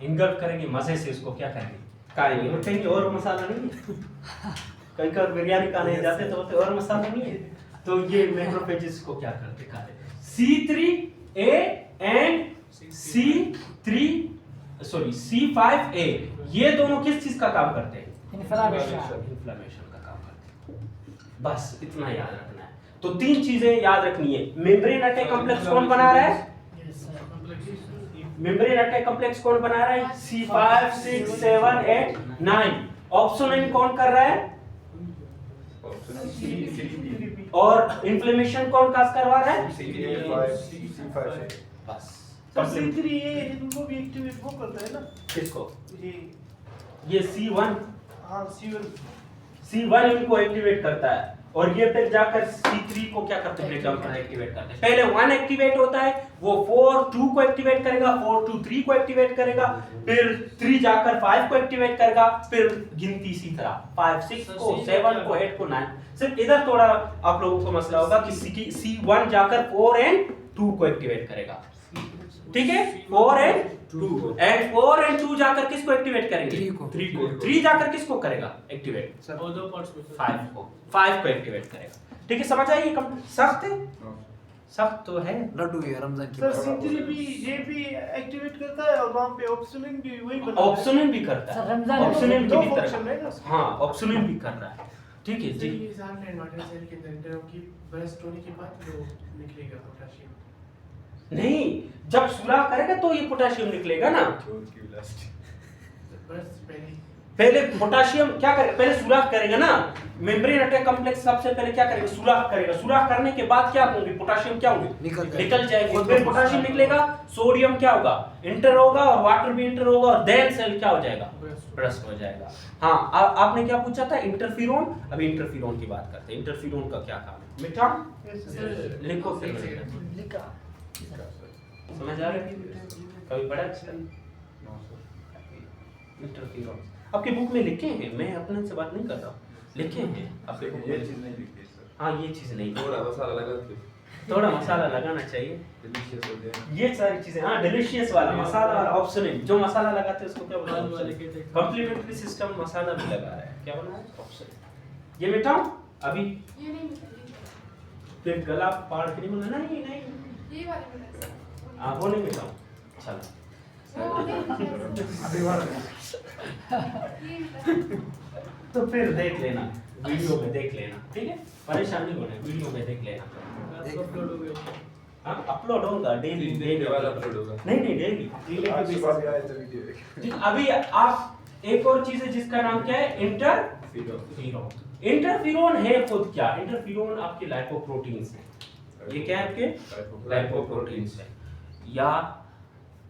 इनगल्फ करेंगे, मजे से इसको क्या करेंगे? खाएंगे। और कहीं और मसाला नहीं है? कहीं का बिरयानी खाने जाते तो और मसाला नहीं है, तो ये मैक्रोफेजेस को क्या करते? खाते। C3A एंड C5A ये दोनों किस चीज का काम करते हैं? इन्फ्लेमेशन का काम करते हैं। बस इतना याद रखना है। तो तीन चीजें याद रखनी है। मेम्ब्रेन अटैक कॉम्प्लेक्स कौन बना रहा है? मेम्ब्रेन अटैक कॉम्प्लेक्स कौन बना रहा है? C5, 6, 7, 8, 9। ऑप्सोनिन कौन कर रहा है? और इन्फ्लेमेशन कौन काज करवा रहा है? C5 बस C3A इनको भी एक्टिवेट वो करता है ना? किसको? ये C1 हाँ C1 इनको एक्टिवेट करता है और ये फिर जाकर C3 को क्या करते हैं? ब्रेकडाउन एक्टिवेट करते हैं। पहले 1 एक्टिवेट होता है, वो 4 2 को एक्टिवेट करेगा, 4 2 3 को एक्टिवेट करेगा, फिर 3 जाकर 5 को एक्टिवेट करेगा, फिर गिनती इसी तरह 5 6 को 7 को 8 को 9। सिर्फ इधर थोड़ा आप लोगों को मसला होगा कि C1 जाकर 4 एंड 2 को एक्टिवेट करेगा। ठीक है, 4 एंड 2 जाकर किसको एक्टिवेट करेंगे? 3 को। 3 जाकर किसको करेगा एक्टिवेट? 5 को एक्टिवेट करेगा। ठीक है, समझ आइए? सख्त है? सख्त तो है। लड्डू है रमजान की। सर C3B ये भी एक्टिवेट करता है और वहां पे ऑप्सोनिन भी वही बनाता है। ऑप्सोनिन भी करता है। रमजान ऑप्सोनिन दो की भी फंक्शन है तरह। ना? हाँ, ऑप्सोनिन भी कर रहा है। ठीक है जी। ये सामने वाटर सेल के अंदर की ब्रेस्ट होने के बाद जो निकलेगा पोटेशियम। नहीं, जब सुराख करेगा तो ये पोटेशियम निकलेगा ना। ब्रेस्ट पहले पोटेशियम क्या करेगा? पहले सुराख करेगा ना। मेम्ब्रेन अटैक कॉम्प्लेक्स सबसे पहले क्या करेगा? सुराख करेगा। सुराख करने के बाद क्या होंगे? पोटेशियम क्या होंगे? निकल जाएंगे। फिर पोटेशियम निकलेगा, सोडियम क्या होगा? इंटर होगा और वाटर भी इंटर होगा और देन सेल क्या हो जाएगा? ब्रस्ट हो जाएगा। हाँ, आपने क्या पूछा था? इंटरफेरोन। अभी इंटरफेरोन की बात करते हैं। इंटरफेरोन का क्या काम है? मिटा लिखो फिर समझ आ रहा है? कभी पढ़ा इसका? इंटरफेरोन आपके बुक में लिखे हैं, मैं अपने से बात नहीं कर रहा हूँ, लिखे हैं आपके बुक ये में। चीज नहीं लिखी है सर। हाँ, ये चीज नहीं, थोड़ा मसाला लगा के थोड़ा मसाला लगाना चाहिए। डिलीशियस हो जाए। ये सारी चीजें, हाँ, डिलीशियस वाला मसाला वाला ऑप्शनल, जो मसाला लगाते हैं उसको क्या बोलते हैं? कॉम्प्लीमेंट्री सिस्टम मसाला भी लगा रहा है, क्या बना है? ऑप्शनल। ये मिटाऊं अभी? ये नहीं मिलेगी। फिर गला फाड़ के नहीं बोलना। नहीं नहीं, ये वाली मिलेगी। हाँ, वो नहीं मिटाऊं। चलो वो नहीं मिलेगी। अभी बार ये मिलेगी। तो फिर देख लेना, वीडियो में देख लेना, ठीक है? परेशान नहीं होना, वीडियो में देख लेना। अपलोड हो गया। हाँ, अपलोड होगा डेली। डेली वाला अपलोड होगा। नहीं नहीं, डेली। आज सुबह भी आया था वीडियो एक। जी, अभी आप एक और चीज है जिसका नाम क्या है? इंटरफेरोन। इंटरफेरोन है खुद क्या? इंटरफेरोन आपके लाइपोप्रोटीन्स हैं। ये क्या है आपके? लाइपोप्रोटीन्स है या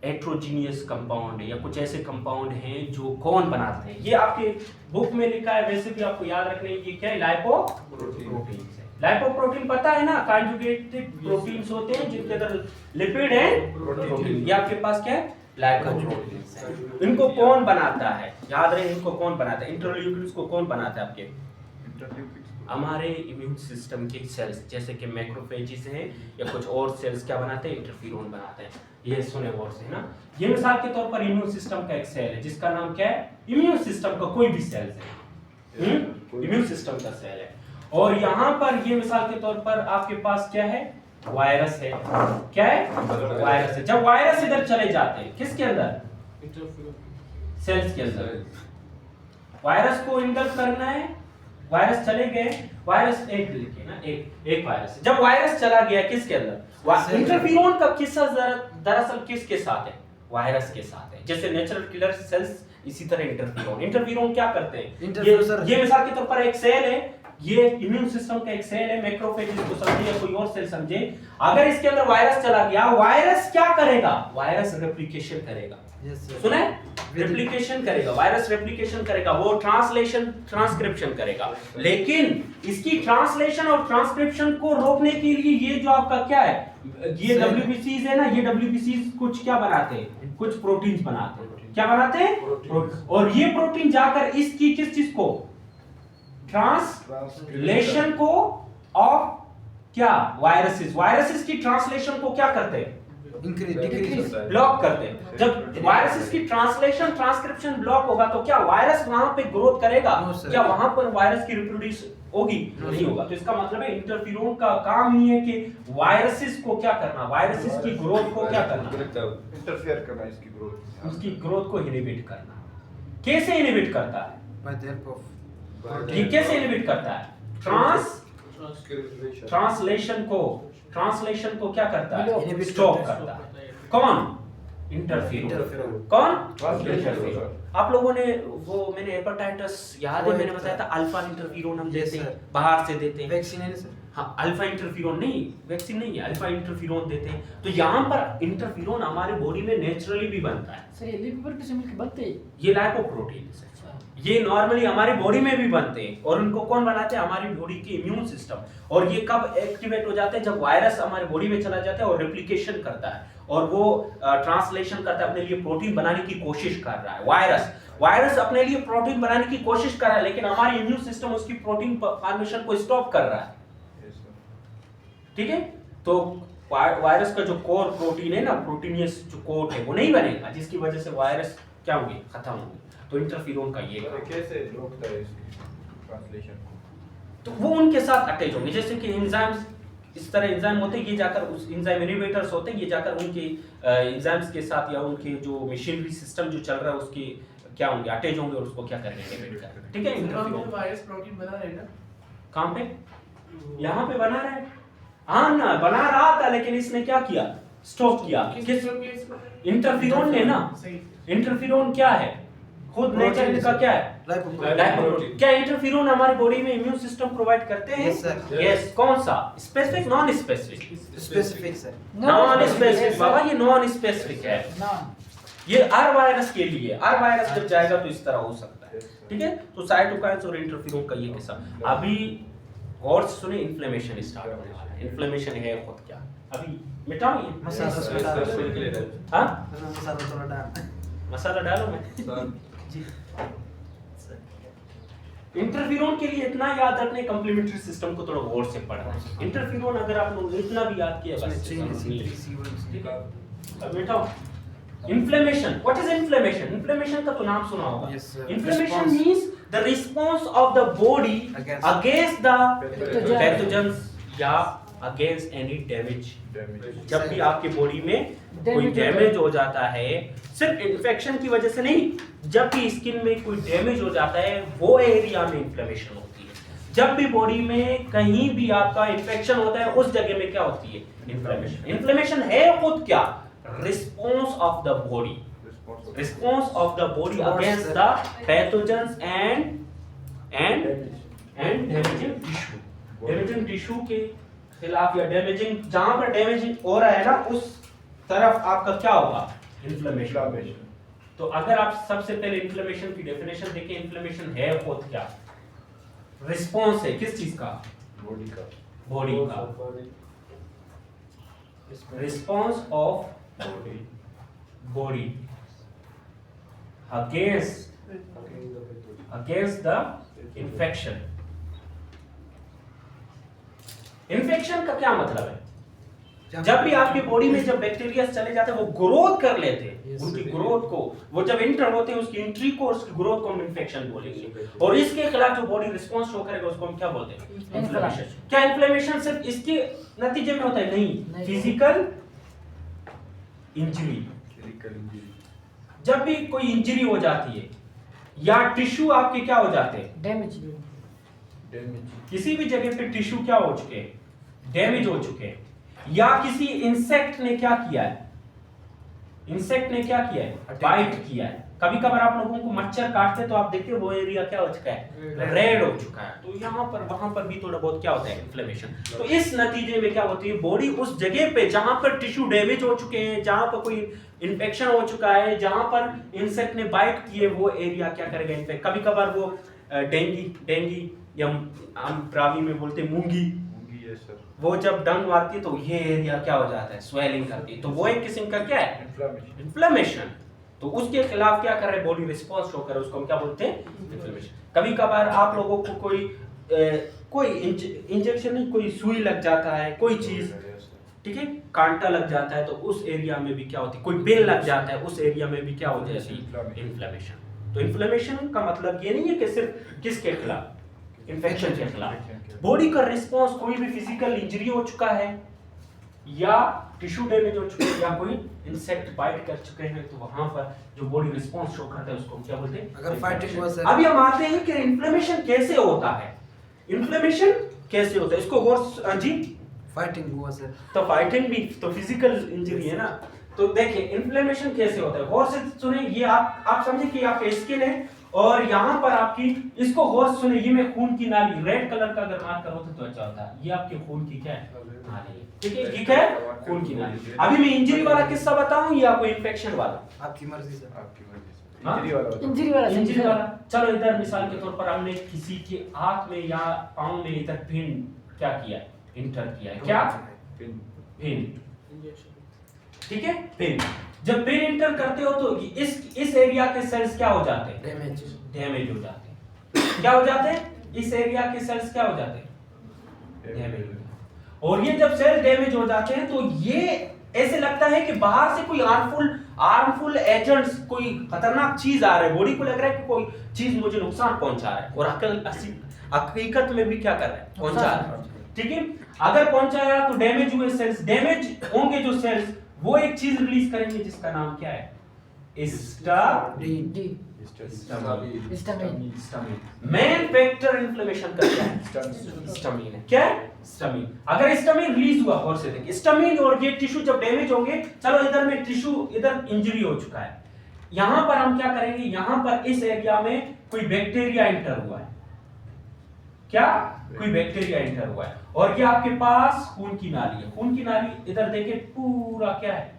हेट्रोजीनियस कंपाउंड है या कुछ ऐसे कंपाउंड हैं जो कौन बनाते हैं। ये आपके बुक में लिखा है, वैसे भी आपको याद रखना है। ये क्या है? लाइपोप्रोटीन्स है। लाइपोप्रोटीन पता है ना? कंजुगेटेड प्रोटीन्स होते हैं जिनके अंदर लिपिड है, प्रोटीन। ये आपके पास क्या है? लाइपोप्रोटीन्स है। इनको कौन बनाता है? याद रहे, इनको कौन बनाता है? इंटरल्यूकिन्स को कौन बनाता है आपके? हमारे इम्यून सिस्टम के सेल्स, जैसे कि मैक्रोफेजेस हैं या कुछ और सेल्स क्या बनाते हैं? इंटरफेरोन बनाते हैं। ये सुने और से ना। ये मिसाल के तौर पर इम्यून सिस्टम का एक सेल है जिसका नाम क्या है? इम्यून सिस्टम का कोई भी सेल है, इम्यून सिस्टम का सेल है। और यहाँ पर ये मिसाल के तौर पर आपके पास क्या है? वायरस है। क्या है? वायरस है। जब वायरस इधर चले जाते हैं किसके अंदर? सेल्स के अंदर। वायरस को इंगल्फ करना है, वायरस चले गए, वायरस एक लिखे ना, एक वायरस है। जब वायरस चला गया किसके अंदर? इंटरफेरोन का किस्सा दरअसल किसके साथ है? वायरस के साथ है। जैसे नेचुरल किलर सेल्स, इसी तरह इंटरफेरोन क्या करते हैं? इंटरफेरोन सर, ये मिसाल के तौर पर एक सेल है, ये इम्यून सिस्टम का एक सेल है, मैक्रोफेज इसको समझिए या कोई और सेल समझे। अगर इसके अंदर वायरस चला गया, वायरस क्या करेगा? वायरस रेप्लिकेशन करेगा। सुने? रेप्लिकेशन करेगा, वायरस रेप्लिकेशन करेगा, वो ट्रांसक्रिप्शन करेगा। लेकिन इसकी ट्रांसलेशन और ट्रांसक्रिप्शन को रोकने के लिए ये जो आपका क्या है, ये WBCs है ना, ये WBCs कुछ क्या बनाते हैं? कुछ प्रोटीन्स बनाते हैं। क्या बनाते हैं? और ये प्रोटीन जाकर इसकी किस चीज को, ट्रांसलेशन को ऑफ क्या, वायरसेस की ट्रांसलेशन को क्या करते हैं? इंक्रीज ब्लॉक करते हैं। जब वायरसेस की ट्रांसलेशन ट्रांसक्रिप्शन ब्लॉक होगा तो क्या वायरस वहां पे ग्रोथ करेगा? क्या वहां पर वायरस की रिप्रोड्यूस होगी? नहीं होगा। तो इसका मतलब है इंटरफेरोन का काम ही है कि वायरसेस को क्या करना, वायरसेस की ग्रोथ को क्या करना, इंटरफेयर करना, इसकी ग्रोथ, उसकी ग्रोथ को इनहिबिट करना। कैसे इनहिबिट करता है? बाय द हेल्प ऑफ ये कैसे इनहिबिट करता है? ट्रांसलेशन को क्या करता है? स्टॉप करता है। कौन? इंटरफेरोन। कौन? इंटरफेरोन। आप लोगों ने वो, मैंने हेपेटाइटिस याद है, मैंने बताया था अल्फा इंटरफेरोन हम देते हैं, बाहर से देते हैं। वैक्सीन है ना सर? हाँ, अल्फा इंटरफेरोन नहीं, वैक्सीन नहीं है, अल्फा इंटरफेरोन देते हैं। तो यहाँ पर इंटरफेरोन हमारे बॉडी में नेचुरली भी बनता है। सर ये लिवर से मिलकर बनते हैं, ये लाइपोप्रोटीन है। ये नॉर्मली हमारी बॉडी में भी बनते हैं और उनको कौन बनाते हैं? हमारी बॉडी की इम्यून सिस्टम। और ये कब एक्टिवेट हो जाते हैं? जब वायरस हमारे बॉडी में चला जाता है और रेप्लिकेशन करता है और वो ट्रांसलेशन करता है, अपने लिए प्रोटीन बनाने की कोशिश कर रहा है। वायरस अपने लिए प्रोटीन बनाने की कोशिश कर रहा है, लेकिन हमारी इम्यून सिस्टम उसकी प्रोटीन फॉर्मेशन को स्टॉप कर रहा है। ठीक है? तो वायरस का जो कोर प्रोटीन है ना, प्रोटीनियस जो कोट है, वो नहीं बनेगा, जिसकी वजह से वायरस क्या होंगे? खत्म होंगे। तो इंटरफेरोन का ये कैसे रोकता है इसकी ट्रांसलेशन को? तो वो उनके साथ अटैच होंगे। जैसे कि एंजाइम्स, इस तरह एंजाइम होते हैं, ये जाकर उस एंजाइम इनहिबिटर्स होते हैं, ये जाकर उनके एंजाइम्स के साथ या उनके जो मशीनरी सिस्टम जो चल रहा है उसके क्या होंगे? अटैच होंगे और उसको क्या करेंगे? इनहिबिट करेंगे। ठीक है? इंटरफेरोन वायरस प्रोटीन बना रहे हैं ना? कहां पे? यहां पे बना रहा है। हाँ ना, बना रहा था, लेकिन इसने क्या किया? स्टॉप किया। किस? इंटरफेरोन ने ना। इंटरफेरोन क्या है? खुद नेचर का क्या है? लाइपोप्रोटीन। क्या इंटरफेरोन हमारी बॉडी में इम्यून सिस्टम प्रोवाइड करते हैं? Yes sir. यस। कौन सा? Specific, non specific? Specific sir. Non specific बाबा, ये नॉन स्पेसिफिक है। ये हर वायरस के लिए, हर वायरस जब जाएगा तो इस तरह हो सकता है। ठीक है? तो साइटोकाइन्स और इंटरफेरोन का ये किस्सा। अभी गौर से सुने, इन्फ्लेमेशन स्टार्ट होने वाला है। इन्फ्लेमेशन है खुद क्या? अभी मिटाओ ये मसाला हाँ, मसाला थोड़ा डाल, मसाला डालो मैं। जी इंटरफेरोन के लिए इतना याद रखने, कंप्लीमेंट्री सिस्टम को थोड़ा गौर से पढ़ना है। इंटरफेरोन अगर आप लोग इतना भी याद किया बस। अब मिटाओ। Inflammation, what is inflammation? Inflammation का तो नाम सुना होगा। Yes, sir. Inflammation means the response of the body against the pathogens या अगेंस्ट एनी डैमेज। जब भी आपकी बॉडी में कोई डैमेज हो जाता है, सिर्फ इन्फेक्शन की वजह से नहीं, जब भी स्किन में कोई डैमेज हो जाता है, वो एरिया में इन्फ्लेमेशन होती है। जब भी बॉडी में कहीं भी आपका इन्फेक्शन होता है, उस जगह में क्या होती है? इन्फ्लेमेशन। इन्फ्लेमेशन है खुद क्या? Response of the body, response of the body against the pathogens and damaging tissue. Damaging tissue के खिलाफ या डैमेजिंग, जहां पर डैमेजिंग हो रहा है ना, उस तरफ आपका क्या होगा? इन्फ्लेमेशन। तो अगर आप सबसे पहले इन्फ्लेमेशन की डेफिनेशन देखें, इन्फ्लेमेशन है खुद क्या? रिस्पांस है किस चीज का? बॉडी का। बॉडी का response of body against the infection. Infection का क्या मतलब है? जब भी आपकी बॉडी में जब बैक्टीरिया चले जाते हैं, वो ग्रोथ कर लेते हैं, उनकी ग्रोथ को, वो जब इंटर होते हैं, उसकी एंट्री को, उसकी ग्रोथ को हम इन्फेक्शन बोलेंगे। और इसके खिलाफ जो बॉडी रिस्पांस शो करेगा उसको हम क्या बोलते हैं? इन्फ्लेमेशन। क्या इन्फ्लेमेशन सिर्फ इसके नतीजे में होता है? नहीं, फिजिकल इंजरी। जब भी कोई इंजरी हो जाती है या टिश्यू आपके क्या हो जाते हैं? डैमेज। किसी भी जगह पे टिश्यू क्या हो चुके हैं? डैमेज हो चुके हैं। या किसी इंसेक्ट ने क्या किया है? इंसेक्ट ने क्या किया है, Attack बाइट किया। किया है। कभी कभार आप लोगों को मच्छर काटते हैं तो आप देखते हो वो एरिया क्या हो चुका है, रेड हो चुका है। तो यहाँ पर वहां पर भी थोड़ा बहुत क्या होता है, इन्फ्लेमेशन। तो इस नतीजे में क्या होती है, बॉडी उस जगह पे जहां पर टिश्यू डैमेज हो चुके हैं, जहां पर कोई इन्फेक्शन हो चुका है, जहां पर इंसेक्ट ने बाइट किए, वो एरिया क्या करेगा, इन्फेक्ट। कभी कभार वो डेंगी या हम प्रावी में बोलते हैं मूंगी, मूंगी है सर, वो जब डंग मारती है तो ये एरिया क्या हो जाता है, स्वेलिंग करती है। तो वो एक किस्म का क्या है, इन्फ्लेमेशन। इन्फ्लेमेशन। तो उसके खिलाफ क्या कर रहे हैं, बॉडी रिस्पांस शो कर रहा है, उसको हम क्या बोलते हैं, इन्फ्लेमेशन। कभी कभार आप लोगों को कोई इंजेक्शन नहीं, कोई सुई लग जाता है, कोई चीज, ठीक है, कांटा लग जाता है, तो उस एरिया में भी क्या होती है, कोई बेल लग जाता है, उस एरिया में भी क्या हो जाती है, इन्फ्लेमेशन। तो इन्फ्लेमेशन का मतलब ये नहीं है कि सिर्फ किसके खिलाफ, इन्फेक्शन के खिलाफ। बॉडी का रिस्पांस, कोई भी फिजिकल इंजरी हो चुका है या टिश्यू डैमेज हो चुका है या कोई इंसेक्ट बाइट कर चुके हैं, तो वहां पर जो बॉडी रिस्पांस शो करता है उसको हम क्या बोलते हैं, अगर फाइटिंग हुआ सर, अभी हम आते हैं कि इन्फ्लेमेशन कैसे होता है। इन्फ्लेमेशन कैसे होता है, इसको गौर जी, फाइटिंग हुआ सर, तो फाइटिंग भी तो फिजिकल इंजरी है ना। तो देखिए इन्फ्लेमेशन कैसे होता है, गौर से सुने। ये आप समझे कि आपका स्किन है और यहाँ पर आपकी, इसको गौर से सुने, ये में खून की नाली, रेड कलर का अगर मार्कर होता तो अच्छा होता है। ये आपके खून की क्या है, नाली है, ठीक है, ये क्या है, खून की नाली। अभी मैं इंजरी वाला किस्सा बताऊं या कोई इन्फेक्शन वाला, आपकी मर्जी सर। आपकी मर्जी से। हाँ? इंजरी वाला बताओ। इंजरी वाला इंजरी वाला। चलो इधर मिसाल के तौर पर हमने किसी के हाथ में या पाँव में इधर पिन क्या किया, इंटर किया है, क्या पिन। पिन, इंजेक्शन ठीक है, पिन। जब पिन इंटर करते हो तो इस एरिया के सेल्स क्या हो जाते हैं, डैमेज हो जाते हैं। क्या हो जाते हैं, इस एरिया के सेल्स क्या हो जाते हैं, डैमेज हो जाते हैं। और ये जब सेल डैमेज हो जाते हैं तो ये ऐसे लगता है कि बाहर से कोई हार्मफुल एजेंट्स, कोई खतरनाक चीज आ रहा है, बॉडी को लग रहा है कि कोई चीज मुझे नुकसान पहुंचा रहा है, और हकीकत में भी क्या कर रहा है, पहुंचा रहा है, ठीक है। अगर पहुंचाया तो डैमेज हुए सेल्स, डैमेज होंगे जो सेल्स, वो एक चीज रिलीज करेंगे जिसका नाम क्या है, हिस्टामिन। मेन फैक्टर इन्फ्लेमेशन का क्या है, हिस्टामिन है। क्या है, हिस्टामिन। अगर हिस्टामिन रिलीज हुआ, और से देखिए हिस्टामिन और ये टिश्यू जब डैमेज होंगे, चलो इधर में टिश्यू, इधर इंजरी हो चुका है, यहां पर हम क्या करेंगे, यहां पर इस एरिया में कोई बैक्टीरिया एंटर हुआ है, क्या, कोई बैक्टीरिया एंटर हुआ है, और ये आपके पास खून की नाली है। खून की नाली इधर देखे पूरा क्या है,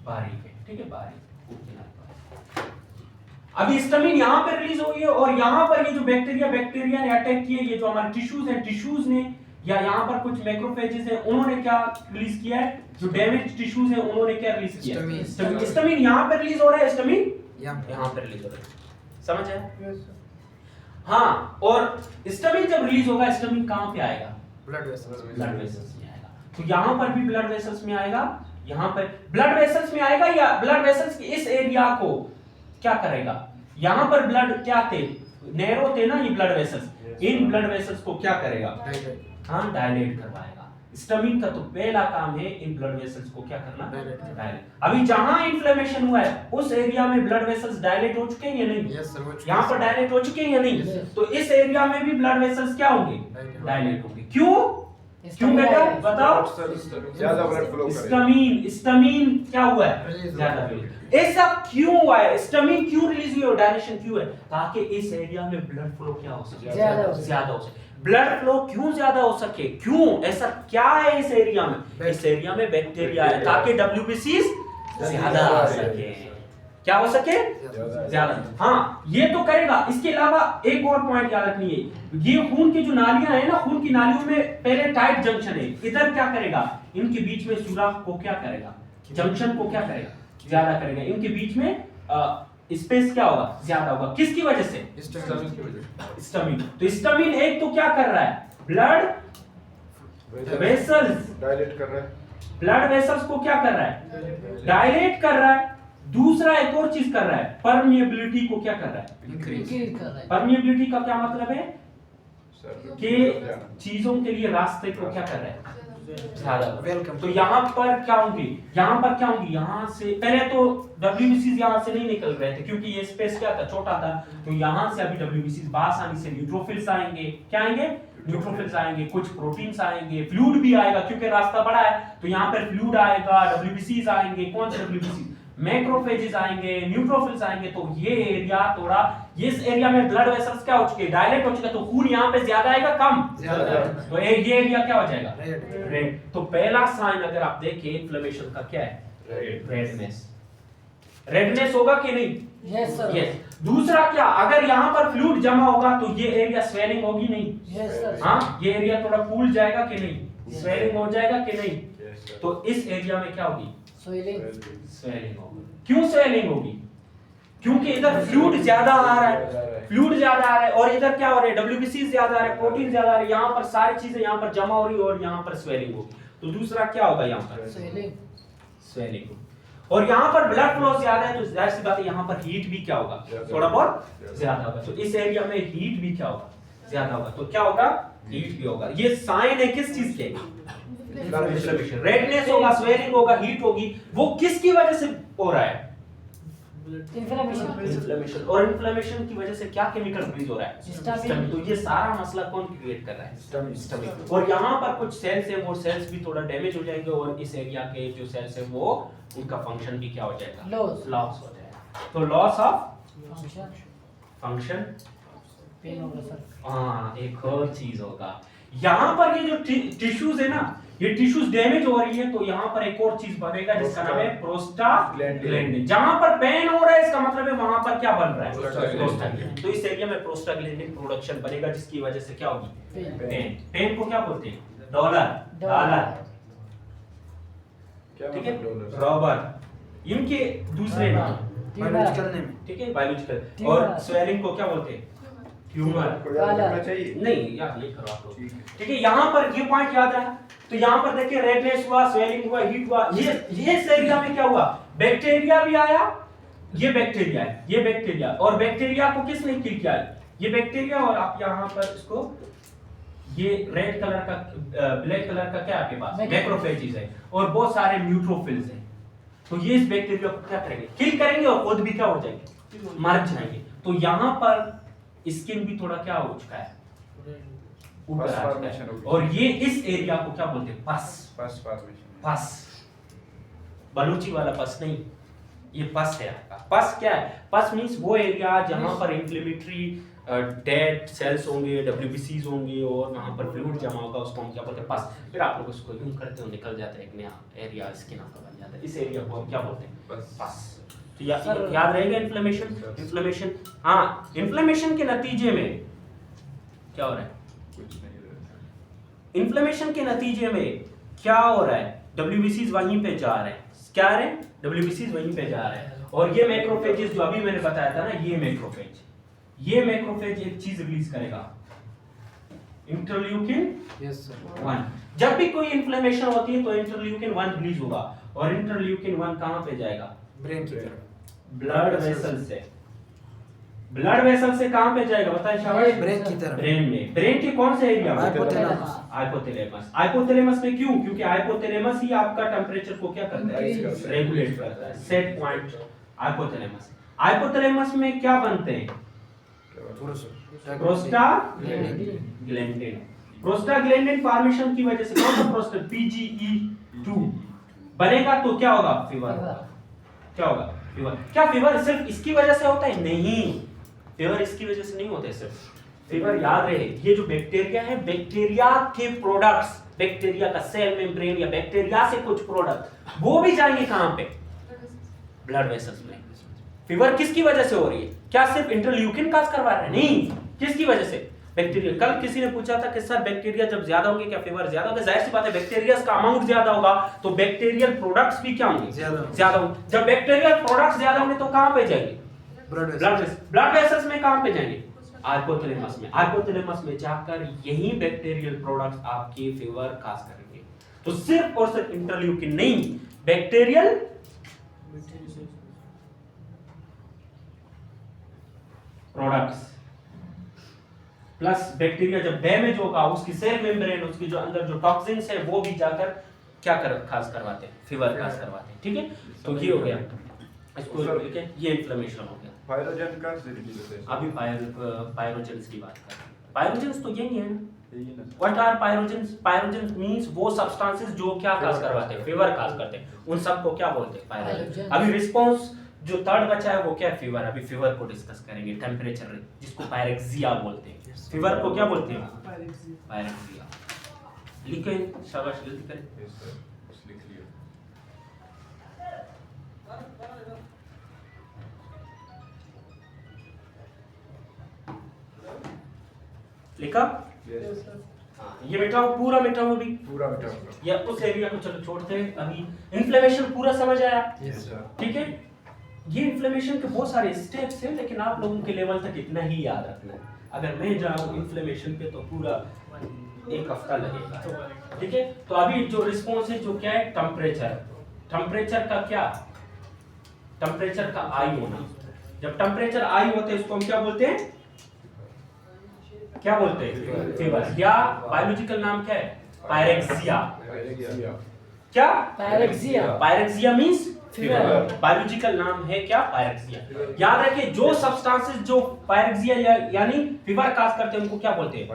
बारीक है, ठीक है, बारीक खून की नाली। अभी हिस्टामिन यहां पे रिलीज हुई है और यहां पर ये जो बैक्टीरिया ने अटैक किए, ये जो हमारे टिश्यूज हैं, टिश्यूज ने, या यहां पर कुछ मैक्रोफेजेस हैं, उन्होंने क्या रिलीज किया है, जो डैमेज टिश्यूज हैं उन्होंने क्या रिलीज किया, हिस्टामिन यहां पे रिलीज हो रहा है, हिस्टामिन यहां पे रिलीज हो रहा है, समझ आया। हाँ, और हिस्टामिन जब रिलीज होगा, हिस्टामिन कहां पे आएगा, ब्लड वेसल्स में आएगा। तो यहां पर भी ब्लड वेसल्स में आएगा, यहां पर ब्लड वेसल्स में आएगा, या ब्लड वेसल्स के इस एरिया को क्या करेगा, यहां पर ब्लड क्या थे, नैरो थे ना ये blood vessels, in blood vessels को क्या करेगा, हाँ, डायलेट करवाएगा। हिस्टामिन का तो पहला काम है इन ब्लड वेसल्स को क्या करना, डायलेट। अभी जहां इन्फ्लेमेशन हुआ है उस एरिया में ब्लड वेसल्स डायलेट हो चुके हैं या नहीं, यस सर, यहाँ पर डायलेट हो चुके हैं या नहीं, तो इस एरिया में भी ब्लड वेसल्स क्या होंगे, डायलेट होंगे। क्यों बेटा बताओ, ज्यादा ब्लड फ्लो करेगा। हिस्टामिन क्या हुआ है, ज्यादा रिलीज। ऐसा क्यों हुआ है, हिस्टामिन क्यों रिलीज हुई और डायलेशन क्यों है, ताकि इस एरिया में ब्लड फ्लो क्या हो सके, ज्यादा हो सके। ब्लड फ्लो क्यों ज्यादा हो सके, क्यों, ऐसा क्या है इस एरिया में, इस एरिया में बैक्टीरिया है, ताकि WBCs ज्यादा आ सके, क्या हो सके, ज्यादा। हाँ, ये तो करेगा। इसके अलावा एक और पॉइंट याद रखनी है, ये खून की जो नालियां है ना, खून की नालियों में पहले टाइट जंक्शन है, इधर क्या करेगा, इनके बीच में सुराख को क्या करेगा, जंक्शन को क्या करेगा, ज्यादा करेगा, इनके बीच में स्पेस क्या होगा, ज्यादा होगा। किसकी वजह से, हिस्टामिन। तो हिस्टामिन एक तो क्या कर रहा है, ब्लड वेसल्स डायलेट कर रहा है, ब्लड वेसल्स को क्या कर रहा है, डायलेट कर रहा है। दूसरा एक और चीज कर रहा है, परमिएबिलिटी को क्या कर रहा है, इंक्रीज कर रहा है। परमिएबिलिटी का क्या मतलब है सर कि चीजों के लिए रास्ते को क्या कर रहा है, ज्यादा। वेलकम। तो यहाँ पर क्या होंगे, यहाँ पर क्या होंगी, यहाँ से पहले तो WBCs यहाँ से नहीं निकल रहे थे क्योंकि ये स्पेस क्या था, छोटा था, तो यहाँ से अभी WBCs आसानी से न्यूट्रोफिल्स आएंगे, क्या आएंगे, न्यूट्रोफिल्स आएंगे, कुछ प्रोटीन्स आएंगे, फ्लूइड भी आएगा क्योंकि रास्ता बड़ा है, तो यहाँ पर फ्लूइड आएगा, WBCs आएंगे। कौन से WBCs, मैक्रोफेजेस आएंगे, न्यूट्रोफिल्स आएंगे, तो ये एरिया थोड़ा, इस एरिया में ब्लड वेसल्स क्या हो चुके, डायलेट हो चुके, तो खून यहाँ पे ज्यादा आएगा कम, ज्यादा। तो ये एरिया क्या हो जाएगा, रेड। रेड। तो पहला साइन अगर आप देखें इन्फ्लेमेशन का क्या है, रेडनेस। रेडनेस होगा कि नहीं, यस सर, यस। दूसरा क्या, अगर यहाँ पर फ्लूइड जमा होगा तो ये एरिया स्वेलिंग होगी नहीं, यस सर, हाँ, ये एरिया थोड़ा फूल जाएगा कि नहीं, स्वेलिंग हो जाएगा कि नहीं, Yes, sir. तो इस एरिया में क्या होगी, स्वेलिंग, स्वेलिंग होगी। क्यों स्वेलिंग होगी, क्योंकि इधर फ्लूइड ज्यादा आ रहा है, फ्लूइड ज्यादा आ रहा है, और इधर क्या हो रहा है, डब्ल्यूबीसी ज्यादा आ रहा है, प्रोटीन ज्यादा आ रहा है, यहाँ पर सारी चीजें यहाँ पर जमा हो रही है और यहाँ पर स्वेलिंग होगी। तो दूसरा क्या होगा, यहाँ पर स्वेलिंग, स्वेलिंग। और यहाँ पर ब्लड फ्लो ज्यादा है, तो जाहिर सी बात है यहाँ पर हीट भी क्या होगा, थोड़ा बहुत ज्यादा होगा। तो इस एरिया में हीट भी क्या होगा, ज्यादा होगा। तो क्या होगा, हीट भी होगा। ये साइन है किस चीज के, इन्फ्लेमेशन। रेडनेस होगा, स्वेलिंग होगा, हीट होगी। वो किसकी वजह से हो रहा है, इन्फ्लेमेशन, इन्फ्लेमेशन। और इन्फ्लेमेशन की वजह से क्या केमिकल रिलीज हो रहा है, हिस्टामिन। हिस्टामिन। तो ये सारा मसला कौन क्रिएट कर रहा है, हिस्टामिन। और यहाँ पर कुछ सेल्स है, वो सेल्स भी थोड़ा डैमेज हो जाएंगे, और इस एरिया के जो सेल्स है वो उनका फंक्शन भी क्या हो जाएगा, लॉस हो जाएगा। तो loss of function, function, pain होगा सर, हाँ, एक और चीज होगा। यहाँ पर ये जो टिश्यूज है ना, ये टिश्यूज डैमेज हो रही है, तो यहाँ पर एक और चीज बनेगा जिसका नाम है प्रोस्टाग्लैंडिन। जहां पर पेन हो रहा है, इसका मतलब है वहां पर क्या बन रहा है, प्रोस्टाग्लैंडिन। तो इस एरिया में प्रोस्टाग्लैंडिन प्रोडक्शन बनेगा, जिसकी वजह से क्या होगी, पेन। पेन को क्या बोलते हैं, डॉलर, क्या ठीक है, मतलब डॉलर? रॉबर, इनके दूसरे नाम, बायोलॉजिकल नेम। ठीक है, बायोलॉजिकल। और स्वेलिंग को क्या बोलते हैं, ट्यूमर। को याद रखना चाहिए। नहीं यार, ये करो आप लोग, ठीक है। ठीक है। यहाँ पर ये पॉइंट याद रहा, तो यहाँ पर देखिए रेडनेस हुआ, स्वेलिंग हुआ, हीट हुआ। ये इस एरिया में क्या हुआ, बैक्टीरिया भी आया, ये बैक्टीरिया है, ये बैक्टीरिया। और बैक्टीरिया को किसने किल किया, ये बैक्टीरिया। और आप यहाँ पर इसको, ये रेड कलर का, ब्लैक कलर का क्या आपके पास, मैक्रोफेजेस है, और बहुत सारे न्यूट्रोफिल्स हैं। तो ये इस बैक्टीरिया को क्या करेंगे, किल करेंगे, और खुद भी क्या हो जाएंगे, मर जाएंगे। तो यहाँ पर स्किन भी थोड़ा क्या हो चुका है, ऊपर आ चुका है। और ये इस एरिया को क्या बोलते हैं, पस। बलूची वाला पस नहीं, ये पस है आपका। पस क्या है, पस मींस वो एरिया जहां पर इंफ्लेमेटरी डेड सेल्स होंगे, डब्ल्यूबीसीज होंगे, और वहां पर फ्लूइड जमा होगा, उसको हम क्या बोलते हैं, पस। फिर आप लोग उसको यूं करते हो, निकल जाता है एक नया एरिया, स्किन आपका बन जाता है। इस एरिया को हम क्या बोलते हैं, पस। तो याद रहेगा इन्फ्लेमेशन। हाँ, इन्फ्लेमेशन के नतीजे में क्या हो रहा है, इन्फ्लेमेशन के नतीजे में क्या हो रहा है, डब्ल्यूबीसीज वहीं पे जा रहे हैं, क्या रहे हैं, डब्ल्यूबीसीज वहीं पे जा रहे हैं। और ये मैक्रोफेजेस जो अभी मैंने बताया था ना, ये मैक्रोफेज एक चीज रिलीज करेगा, इंटरल्यूकिन यस सर। 1। जब भी कोई इन्फ्लेमेशन होती है तो इंटरल्यूकिन 1 रिलीज होगा, और इंटरल्यूकिन 1 कहां पे जाएगा, ब्रेन की तरफ। ब्लड वेसल से। ब्लड वेसल से कहां पे जाएगा, बताएं शाबाश, ब्रेन की तरफ। ब्रेन में। ब्रेन के कौन से एरिया में, हाइपोथैलेमस। हाइपोथैलेमस में क्यों, क्योंकि हाइपोथैलेमस ही आपका टेंपरेचर को क्या करता है, रेगुलेट करता है, सेट पॉइंट हाइपोथैलेमस। हाइपोथैलेमस में क्या बनते हैं, प्रोस्टाग्लैंडिन। प्रोस्टाग्लैंडिन फॉर्मेशन की वजह से कौन सा प्रोस्टा, PGE2 बनेगा, तो क्या होगा, फीवर होगा। क्या होगा, फीवर। क्या फीवर सिर्फ इसकी वजह से होता है, नहीं, फीवर इसकी वजह से नहीं होता है सिर्फ। फीवर याद रहे, ये जो बैक्टीरिया है, बैक्टीरिया के प्रोडक्ट्स, बैक्टीरिया का सेल मेम्ब्रेन या बैक्टीरिया से कुछ प्रोडक्ट, वो भी जाएंगे कहां पे, ब्लड वेसल्स में। फीवर किसकी वजह से हो रही है, क्या सिर्फ इंटरल्यूकिन काज करवा रहा है, नहीं, किसकी वजह से, बैक्टीरिया। कल किसी ने पूछा था कि सर बैक्टीरिया जब ज्यादा होंगे क्या फीवर ज्यादा होगा, जाहिर सी बात है, बैक्टीरिया का अमाउंट ज्यादा होगा तो बैक्टीरियल प्रोडक्ट्स भी क्या होंगे, ज्यादा होंगे। जब बैक्टीरियल प्रोडक्ट्स ज्यादा होंगे तो कहां पे जाएंगे, ब्लड वेसल्स में। कहां पे जाएंगे, हाइपोथैलेमस में। हाइपोथैलेमस में जाकर यही बैक्टीरियल प्रोडक्ट्स आपके फीवर काज करेंगे। तो सिर्फ और सिर्फ इंटरल्यूकिन नहीं, बैक्टीरियल प्रोडक्ट्स प्लस बैक्टीरिया जब डैमेज होगा, उसकी सेल मेम्ब्रेन, उसकी जो अंदर जो टॉक्सिन्स है, वो भी जाकर क्या खास करवाते हैं, फीवर खास करवाते हैं। ठीक है, तो ये हो गया, इसको ठीक है, ये इन्फ्लेमेशन हो गया। पायरोजन का से रिलीज होता है। अभी पायरोजेंस की बात कर रहे हैं। पायरोजेंस तो यही है ना, what are pyrogens? Pyrogens means वो सब्सटेंसेस जो क्या काज करवाते हैं, फीवर काज करते हैं, उन सब को क्या बोलते हैं? पायरोजेंस। अभी रिस्पांस जो थर्ड बचा है वो क्या है? फीवर। अभी फीवर को डिस्कस करेंगे, टेम्परेचर जिसको पायरेक्सिया बोलते हैं। फीवर को क्या बोलते हैं? पायरेक्सिया। लिखें, शाबाश, जल्दी करें। यस सर, लिख लिया। लिखा? यस हाँ, ये मिटाओ, पूरा मिटाओ अभी। पूरा मिटा होगा। या उस एरिया को चलो छोड़ते हैं। अभी इन्फ्लेमेशन पूरा समझ आया? Yes sir. ठीक है। ये इन्फ्लेमेशन के बहुत सारे स्टेप्स हैं, लेकिन आप लोगों के लेवल तक इतना ही याद रखना है। अगर मैं जाऊँ इन्फ्लेमेशन पे तो पूरा एक हफ्ता लगेगा। ठीक है। तो अभी जो रिस्पॉन्स है, जो क्या है? टेम्परेचर। टेम्परेचर का क्या? टेम्परेचर का आई होना। जब टेम्परेचर आई होते हैं उसको हम क्या बोलते हैं? क्या बोलते हैं? फीवर। या बायोलॉजिकल नाम क्या है? पायरेक्सिया। क्या? Pyrexia. Pyrexia means fever. Biological नाम है क्या? पायरेक्सिया। याद रखिए, जो सब्सटेंसेस जो पायरेक्सिया यानी फीवर काज करते हैं उनको क्या बोलते हैं?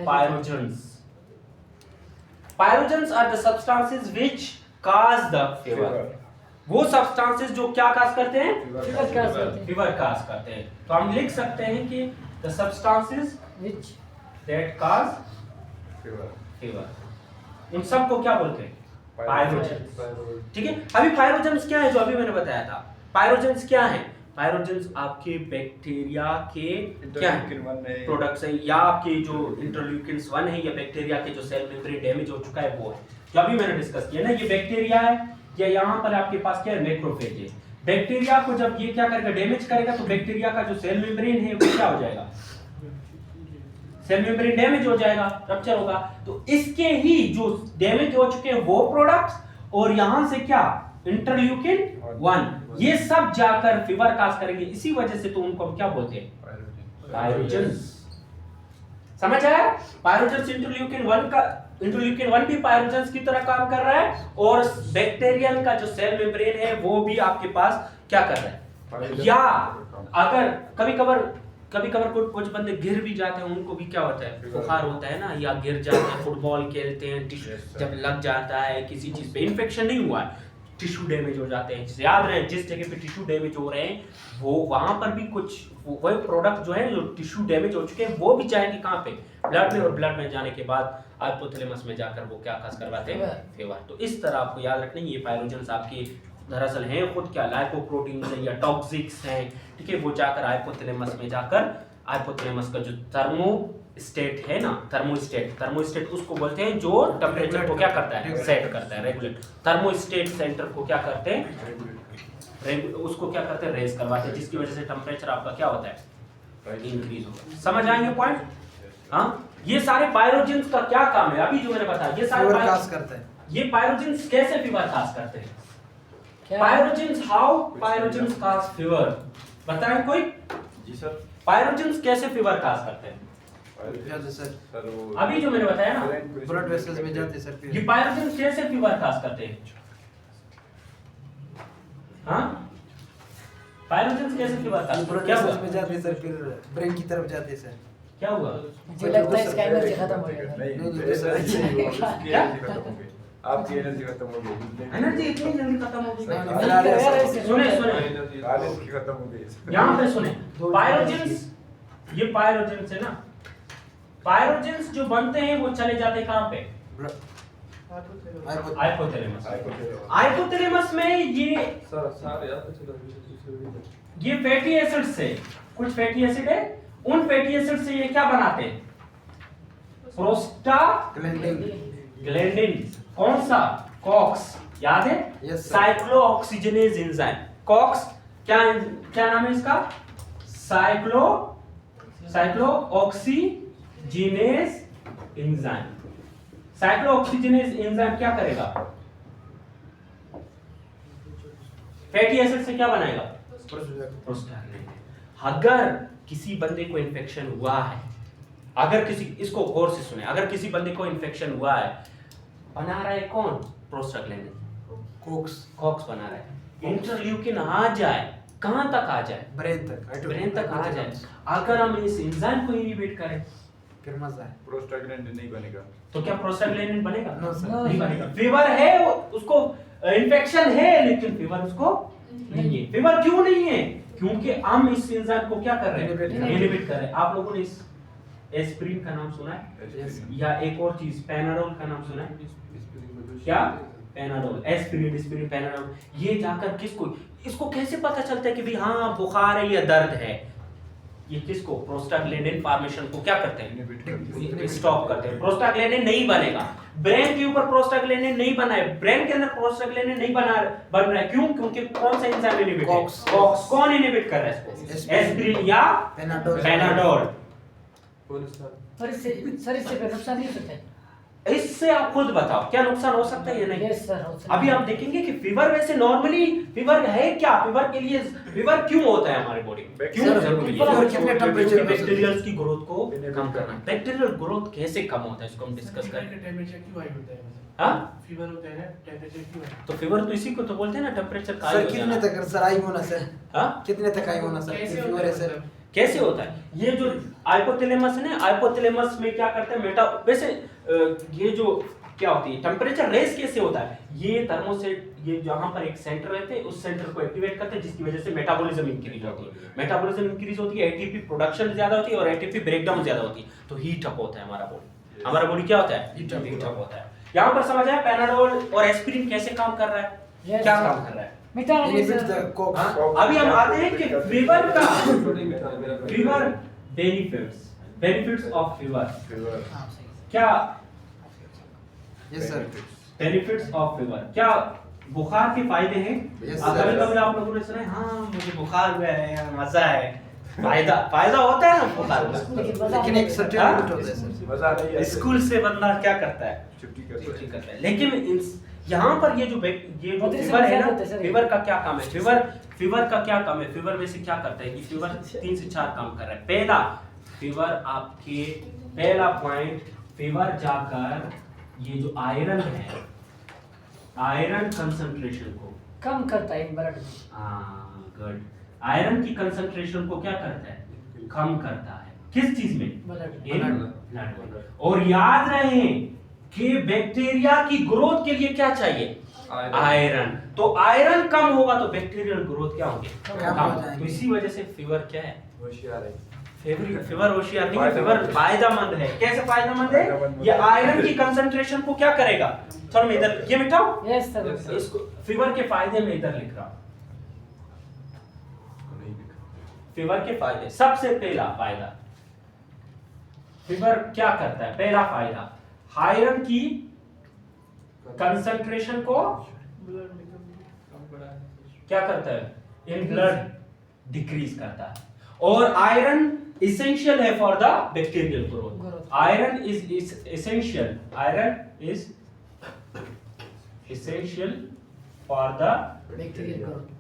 Pyrogens. Pyrogens are the substances which cause the fever. वो सब्सटेंसेस जो क्या काज करते हैं? फीवर काज करते हैं। फीवर काज करते हैं। तो हम लिख सकते हैं कि the substances Which that cause fever. Fever. उन सब को क्या बोलते हैं? पायरोजेंस। ठीक है। अभी पायरोजेंस क्या है जो अभी मैंने बताया था? पायरोजेंस क्या है? पायरोजेंस आपके बैक्टीरिया के क्या है? प्रोडक्ट्स है, या आपके जो इंटरल्यूकिन्स 1 है, या बैक्टीरिया के जो सेल मेम्ब्रेन डैमेज हो चुका है वो है, जो अभी मैंने डिस्कस किया ना। ये बैक्टीरिया है, या यहाँ पर आपके पास क्या है? मैक्रोफेज है। बैक्टीरिया को जब ये क्या करेगा? डैमेज करेगा, तो बैक्टीरिया का जो सेल मेम्ब्रेन है वो क्या हो जाएगा? सेल मेम्ब्रेन डैमेज हो जाएगा, रप्चर होगा। तो इसके ही जो डैमेज हो चुके हैं वो प्रोडक्ट्स, और यहां से क्या? इंटरल्यूकिन 1, ये सब जाकर फीवर काज करेंगे। इसी वजह से तो उनको हम क्या बोलते हैं? पायरोजेंस। समझ आया? पायरोजेंस इंटरल्यूकिन 1 का, इंटरल्यूकिन 1 भी पायरोजेंस की तरह काम कर रहा है, और बैक्टीरियल का जो सेल मेम्ब्रेन है वो भी आपके पास क्या कर रहा है? या अगर कभी कभार कुछ बंदे गिर भी जाते हैं, उनको भी क्या होता है? बुखार होता है ना, या गिर जाते हैं, फुटबॉल खेलते हैं, जब लग जाता है किसी चीज पे, इन्फेक्शन नहीं हुआ है, टिश्यू डैमेज हो जाते हैं। याद रहे, जिस जगह पे टिश्यू डैमेज हो रहे हैं वो वहां पर भी कुछ वही प्रोडक्ट जो है, जो टिश्यू डैमेज हो चुके हैं, वो भी जाएंगे कहाँ पे? ब्लड में, और ब्लड में जाने के बाद हाइपोथैलेमस में जाकर वो क्या खास करवाते हैं? फीवर। तो इस तरह आपको याद रखना है, ये पायरोजेंस आपके दरअसल हैं खुद क्या? लाइपोप्रोटीन्स हैं या टॉक्सिक्स हैं। ठीक है। वो जाकर हाइपोथैलेमस में जाकर, हाइपोथैलेमस का जो थर्मो स्टेट है ना, थर्मोस्टेट उसको बोलते हैं, जो टेम्परेचर को क्या करता है? सेट करता है, रेगुलेट। थर्मोस्टेट सेंटर को क्या करते हैं? उसको क्या करते हैं? रेज करवाते हैं, जिसकी वजह से टेम्परेचर आपका क्या होता है? इंक्रीज होगा। समझ आएंगे पॉइंट? हाँ, ये सारे पायरोजेंस का क्या काम है? अभी जो मैंने बताया, ये सारे फीवर काज करते हैं। ये पायरोजेंस कैसे फीवर काज करते हैं? क्या? Pyrogens, how pyrogens cause fever? बताएं कोई? जी सर। पायरोजेंस कैसे फीवर काज करते हैं? जाते सर, अभी जो मैंने बताया ना, ब्लड वेसल्स में जाते सर ये फिर। पायरोजेंस कैसे फीवर काज करते हैं? हाँ, पायरोजेंस कैसे फीवर काज करते ब्लड हैं? क्या वेसल्स हुआ? में जाते सर, फिर ब्रेन की तरफ जाते सर। क्या हुआ? मुझे लगता है इसका एनर्जी खत्म हो गया था। आपकी एनर्जी खत्म हो गई। एनर्जी इतनी जल्दी खत्म हो गई? नहीं, सुने एनर्जी खत्म हो गई। यहाँ पे सुने, पायरोजेंस, ये पायरोजेंस है ना, पायरोजेंस जो बनते हैं वो चले जाते हैं कहाँ पे? हाइपोथैलेमस। हाइपोथैलेमस में ये फैटी एसिड से, कुछ फैटी एसिड है, उन फैटी एसिड से ये क्या बनाते हैं? प्रोस्टाग्लैंडिन। कौन सा? कॉक्स। याद है? Yes, sir. Cyclooxygenase enzyme. COX क्या नाम है इसका? Cyclooxygenase enzyme. साइक्लोऑक्सीजनेज एंजाइम क्या करेगा? फैटी एसिड से क्या बनाएगा? प्रोस्टाग्लैंडिन। अगर किसी बंदे को इन्फेक्शन हुआ है, अगर किसी, इसको गौर से सुने, अगर किसी बंदे को इन्फेक्शन हुआ है, बना रहा है कौन? प्रोस्टाग्लैंडिन, कॉक्स बना रहा है। इंटरल्यूकिन आ जाए, कहां तक आ जाए? ब्रेन तक आ जाए। अगर हम इस एंजाइम को इनहिबिट करें, फिर मजा है। प्रोस्टाग्लैंडिन नहीं बनेगा। तो क्या प्रोस्टाग्लैंडिन बनेगा? No sir. No, नहीं sir. बनेगा। फीवर है, उसको इन्फेक्शन है, लेकिन फीवर उसको नहीं है। फीवर क्यों नहीं है? क्योंकि हम इस एंजाइम को क्या कर रहे हैं? इनहिबिट कर रहे हैं। आप लोगों ने इस एस्पिरिन का नाम सुना है? Yes. या एक और चीज पैनाडोल का नाम सुना है? क्या? Panadol, aspirin, Panadol. ये जाकर किसको, इसको कैसे पता चलता है कि भाई हाँ बुखार है या दर्द है? ये किसको, प्रोस्टाग्लैंडिन फॉर्मेशन को क्या करते हैं? स्टॉप करते हैं। प्रोस्टाग्लैंडिन नहीं बनेगा। ब्रेन के ऊपर प्रोस्टाग्लैंडिन नहीं बना है, ब्रेन के अंदर प्रोस्टाग्लैंडिन नहीं बन रहा है। क्यों? क्योंकि कौन सा एंजाइम इनहिबिट है? कॉक्स। कौन इनहिबिट कर रहा है इसको? एस्पिरिन या पैनाडोल। और इससे फिर नुकसान नहीं होता है। इससे आप खुद बताओ क्या नुकसान हो सकता है या नहीं? यस सर, हो सकता है। अभी आप देखेंगे कि फीवर वैसे नॉर्मली फीवर है क्या, फीवर के लिए फीवर क्यों होता है हमारे बॉडी में? क्यों सर, जरूरी फीवर है? कितने टेम्परेचर पे? बैक्टीरियल की ग्रोथ को कम करना। बैक्टीरियल ग्रोथ कैसे कम होता है इसको हम डिस्कस करेंगे। टेम्परेचर क्यों हाई होता है? हाँ? फीवर होता है ना, टेम्परेचर क्यों हाई? तो फीवर तो इसी को तो बोलते हैं ना, टेम्परेचर का सर कितने तक सर आई होना सर? हाँ? कितने तक आई होना सर? कैसे फीवर होता है है सर। मतलब? कैसे होता है? ये जो हाइपोथैलेमस है ना, हाइपोथैलेमस में क्या करते हैं मेटा, वैसे ये जो क्या होती है टेम्परेचर रेस कैसे होता है? ये थर्मोसेट, ये जहां पर एक सेंटर रहते हैं उस सेंटर को एक्टिवेट करते हैं, जिसकी वजह से मेटाबॉलिज्म इंक्रीज होती है। मेटाबॉलिज्म इंक्रीज होती है, एटीपी प्रोडक्शन ज्यादा होती है और एटीपी ब्रेकडाउन ज्यादा होती है, तो हीट अप होता है हमारा बॉडी। हमारा बॉडी क्या होता है? हीट अप होता है। यहां पर समझ आया पैनाडोल और एस्पिरिन कैसे काम कर रहा है? Yes, क्या sir. काम कर रहा है? मिटाना नहीं इनहिबिट सर। The COX. हाँ? अभी हम आते हैं कि फीवर का फीवर बेनिफिट्स ऑफ फीवर हाँ, सही। क्या? Yes sir. Benefits of fever क्या? बुखार के फायदे हैं। Yes, कभी sir. कभी आप लोगों ने सुना है हाँ मुझे बुखार हुआ है यार, मजा है। फायदा होता है ना बुखार का। लेकिन एक सर्टेन हाँ? लिमिट होता है सर। मजा नहीं है। स्कूल से बंदा क्या करता है? छुट्टी छुट्टी करते करता है। लेकिन यहाँ पर ये जो बदली से फीवर है मजा ना, आता है, सर। फीवर का क्या काम है? फीवर का क्या काम है? फीवर में से क्या करता है कि फीवर 3 से 4 काम कर रहा है। पहला, फीवर आपके पहला पॉइंट, फीवर जाकर ये जो आयरन है, आयरन कंसंट्रेशन को कम करता है ब्लड में। गुड। आयरन की कंसंट्रेशन को क्या करता है? कम करता है। किस चीज में? ब्लड इन ब्लड में। और याद रहे कि बैक्टीरिया की ग्रोथ के लिए क्या चाहिए? आयरन। तो आयरन कम होगा तो बैक्टीरियल ग्रोथ क्या होंगे? कम हो जाएंगे। तो इसी वजह से फीवर क्या है? होशियार है। फीवर होशियार नहीं है, फीवर फायदेमंद है। कैसे फायदेमंद है? ये आयरन की कंसंट्रेशन को क्या करेगा? चलो मैं इधर ये मिटाओ, यस सर। इसको फीवर के फायदे में इधर लिख रहा हूं। फीवर के फायदे, सबसे पहला फायदा, फीवर क्या करता है? पहला फायदा, आयरन की कंसंट्रेशन को क्या करता है? इन ब्लड डिक्रीज करता है। और आयरन इसेंशियल है for the bacterial growth. Iron is essential, iron is essential for the bacterial growth.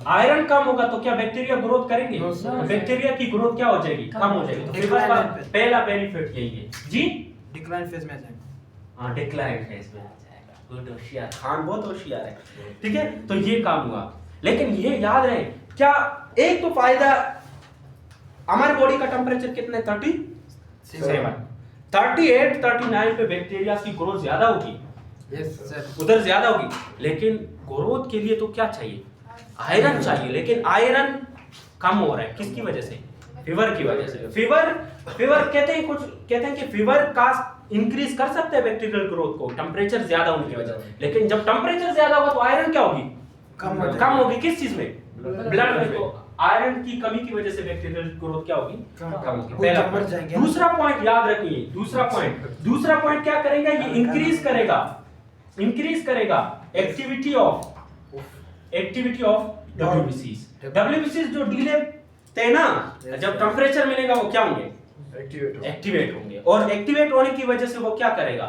Iron कम होगा तो क्या बैक्टीरिया ग्रोथ करेंगे? No, sir. बैक्टीरिया की ग्रोथ क्या हो जाएगी? कम हो जाएगी। तो फीवर का पहला बेनिफिट यही है जी। डिक्लाइन फेज में आ जाएंगे। हाँ, डिक्लाइन फेज में आ जाएगा। गुड, होशियार। खान बहुत होशियार है। ठीक है, तो ये काम हुआ। लेकिन ये याद रहे क्या, एक तो फायदा, हमारे बॉडी का टेम्परेचर कितना है? 37, 38, 39 पे बैक्टीरिया की ग्रोथ ज्यादा होगी, यस सर। उधर ज्यादा होगी। लेकिन ग्रोथ के लिए तो क्या चाहिए? आयरन चाहिए। लेकिन आयरन कम हो रहा है, किसकी वजह से? फीवर की वजह से। फीवर कहते हैं कि फीवर का इंक्रीज कर सकते हैं बैक्टीरियल ग्रोथ को टेम्परेचर ज्यादा होने की वजह से। लेकिन जब टेम्परेचर ज्यादा होगा तो आयरन क्या होगी? कम होगी। किस चीज में? ब्लड में। तो आयरन की कमी की वजह से बैक्टीरियल ग्रोथ क्या होगी? कम होगी। पहला मर point। जाएंगे। दूसरा पॉइंट याद रखिए, दूसरा पॉइंट क्या करेगा? ये इंक्रीज करेगा एक्टिविटी ऑफ WBCs जो डीले थे ना, जब टेम्परेचर मिलेगा वो क्या होंगे? एक्टिवेट होंगे। और एक्टिवेट होने की वजह से वो क्या करेगा?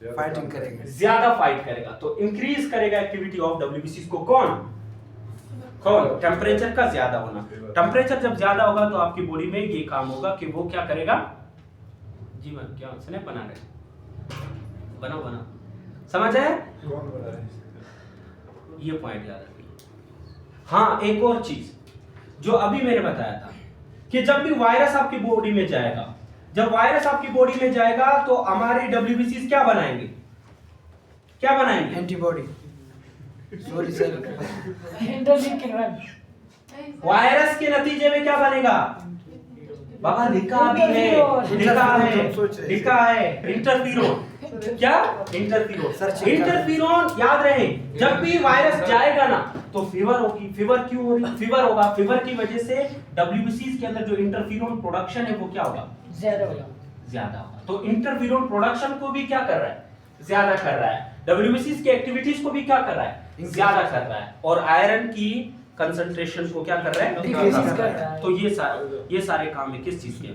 फाइटिंग करेंगे। ज्यादा फाइट करेगा। तो इंक्रीज करेगा एक्टिविटी ऑफ WBCs को। कौन? टेम्परेचर का ज्यादा होना। टेम्परेचर जब ज्यादा होगा तो आपकी बॉडी में ये काम होगा कि वो क्या करेगा? जीवन क्या स्नैप बना रहे? बनाओ। समझ आया? कौन बना रहा है? ये पॉइंट याद रखिए। हाँ, एक और चीज जो अभी मैंने बताया था कि जब भी वायरस आपकी बॉडी में जाएगा, जब वायरस आपकी बॉडी में जाएगा तो हमारे WBCs क्या बनाएंगे, क्या बनाएंगे? Antibody. Sorry sir. Interlinking one. Virus के नतीजे में क्या बनेगा? बाबा लिखा भी है, लिखा है इंटरफीरोन। क्या? इंटरफीरोन। इंटरफीरोन याद रहे, जब भी वायरस जाएगा ना तो फीवर होगी। फीवर क्यों हो रही? फीवर होगा, फीवर की वजह से WBCs के अंदर जो इंटरफीरोन प्रोडक्शन है वो क्या होगा? ज्यादा होगा। ज्यादा होगा। तो इंटरफीरोन प्रोडक्शन को भी क्या कर रहा है? ज्यादा कर रहा है। WBCs की एक्टिविटीज को भी क्या कर रहा है? ज्यादा कर रहा है। और आयरन की कंसंट्रेशन को क्या कर रहा है? Decrease कम कर कर रहा रहा है। तो ये सारे काम है किस चीज के?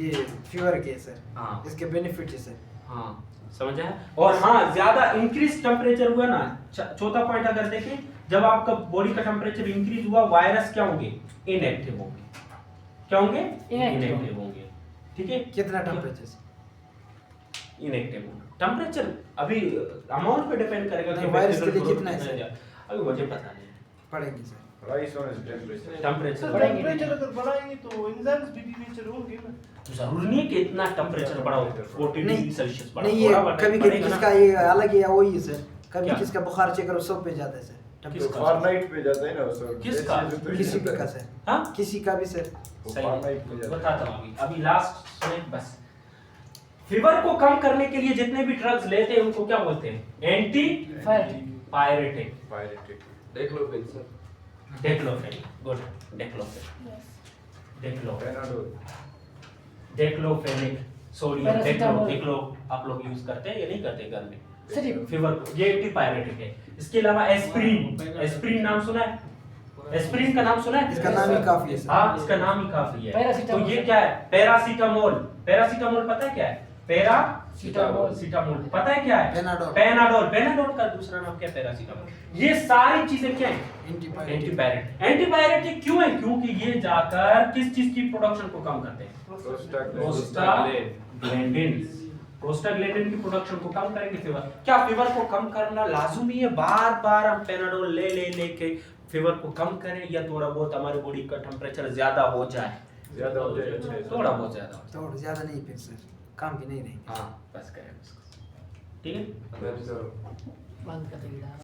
ये फीवर के सर। हाँ। इसके बेनिफिट है सर। हाँ, समझ आया? और हाँ, ज्यादा इंक्रीज टेम्परेचर हुआ ना, चौथा पॉइंट अगर देखें, जब आपका बॉडी का टेम्परेचर इंक्रीज हुआ, वायरस क्या होंगे? इनएक्टिव होंगे। क्या होंगे? इनएक्टिव होंगे। ठीक है? कितना टेम्परेचर से? इनएक्टिव होंगे। टेम्परेचर अभी अमाउंट पे डिपेंड करेगा कि वायरस के लिए bacterial कितना है growth सर? अभी मुझे पता नहीं है। पढ़ेंगे sir. Rice on temperature. Temperature sir बढ़ेंगे। टेम्परेचर अगर बढ़ाएंगे तो एंजाइम्स भी डिनेचर होंगे ना। जरूरी नहीं कि इतना टेम्परेचर बढ़ा हो, 40 डिग्री सेल्सियस बढ़ा, नहीं, ये थोड़ा बढ़ा- कभी कभी बढ़ेगा ना। किसका ये अलग है या वही है सर। कभी क्या? किसका बुखार चेक करो सब पे जाता है सर। तो किसका? फारेनहाइट पे जाता है ना उसको। किसका? किसी भी का सर। हाँ? किसी का भी सर। सही फारेनहाइट पे है। जाता है। बताता हूँ अभी लास्ट सुने बस। फीवर को कम करने के लिए जितने भी ड्रग्स लेते हैं उनको क्या बोलते हैं? Anti pyretic. पायरेटिक। देख लो फिर sir. Diclofen. Good. Diclofen. Diclofen. Panadol. Diclofenac sodium paracetamol. Diclo आप लोग यूज करते हैं या नहीं करते घर में? सर ये फीवर को ये एंटीपायरेटिक है। इसके अलावा एस्प्रिन। एस्प्रिन नाम सुना है? एस्प्रिन का नाम सुना है? इसका नाम ही काफी है सर। हाँ, इसका नाम ही काफी है। तो पैरासीटामोल। ये क्या है? पैरासीटामोल। पैरासीटामोल पता है क्या है? सीटामोल। सीटामोल पता है क्या है? पेनाडोल। पेनाडोल। पेनाडोल का दूसरा नाम क्या है? पैरासीटामोल। ये सारी चीजें क्या है? एंटीबायोटिक। एंटीपायरेटिक। एंटीपायरेटिक क्यों है? क्योंकि ये जाकर किस चीज की प्रोडक्शन को कम करते हैं? प्रोस्टाग्लैंडिन। प्रोस्टाग्लैंडिन की प्रोडक्शन को कम करेंगे फीवर। क्या फीवर को कम करना लाजमी है? बार बार हम पेनाडोल ले ले लेके फीवर को कम करें या थोड़ा बहुत हमारे बॉडी का टेम्परेचर ज्यादा हो जाए? ज्यादा हो जाए। थोड़ा बहुत ज्यादा हो जाए। तो ज्यादा नहीं फिर सर। काम की नहीं रहेंगे। हाँ, बस करें उसको। ठीक है? करो। बंद कर देगा।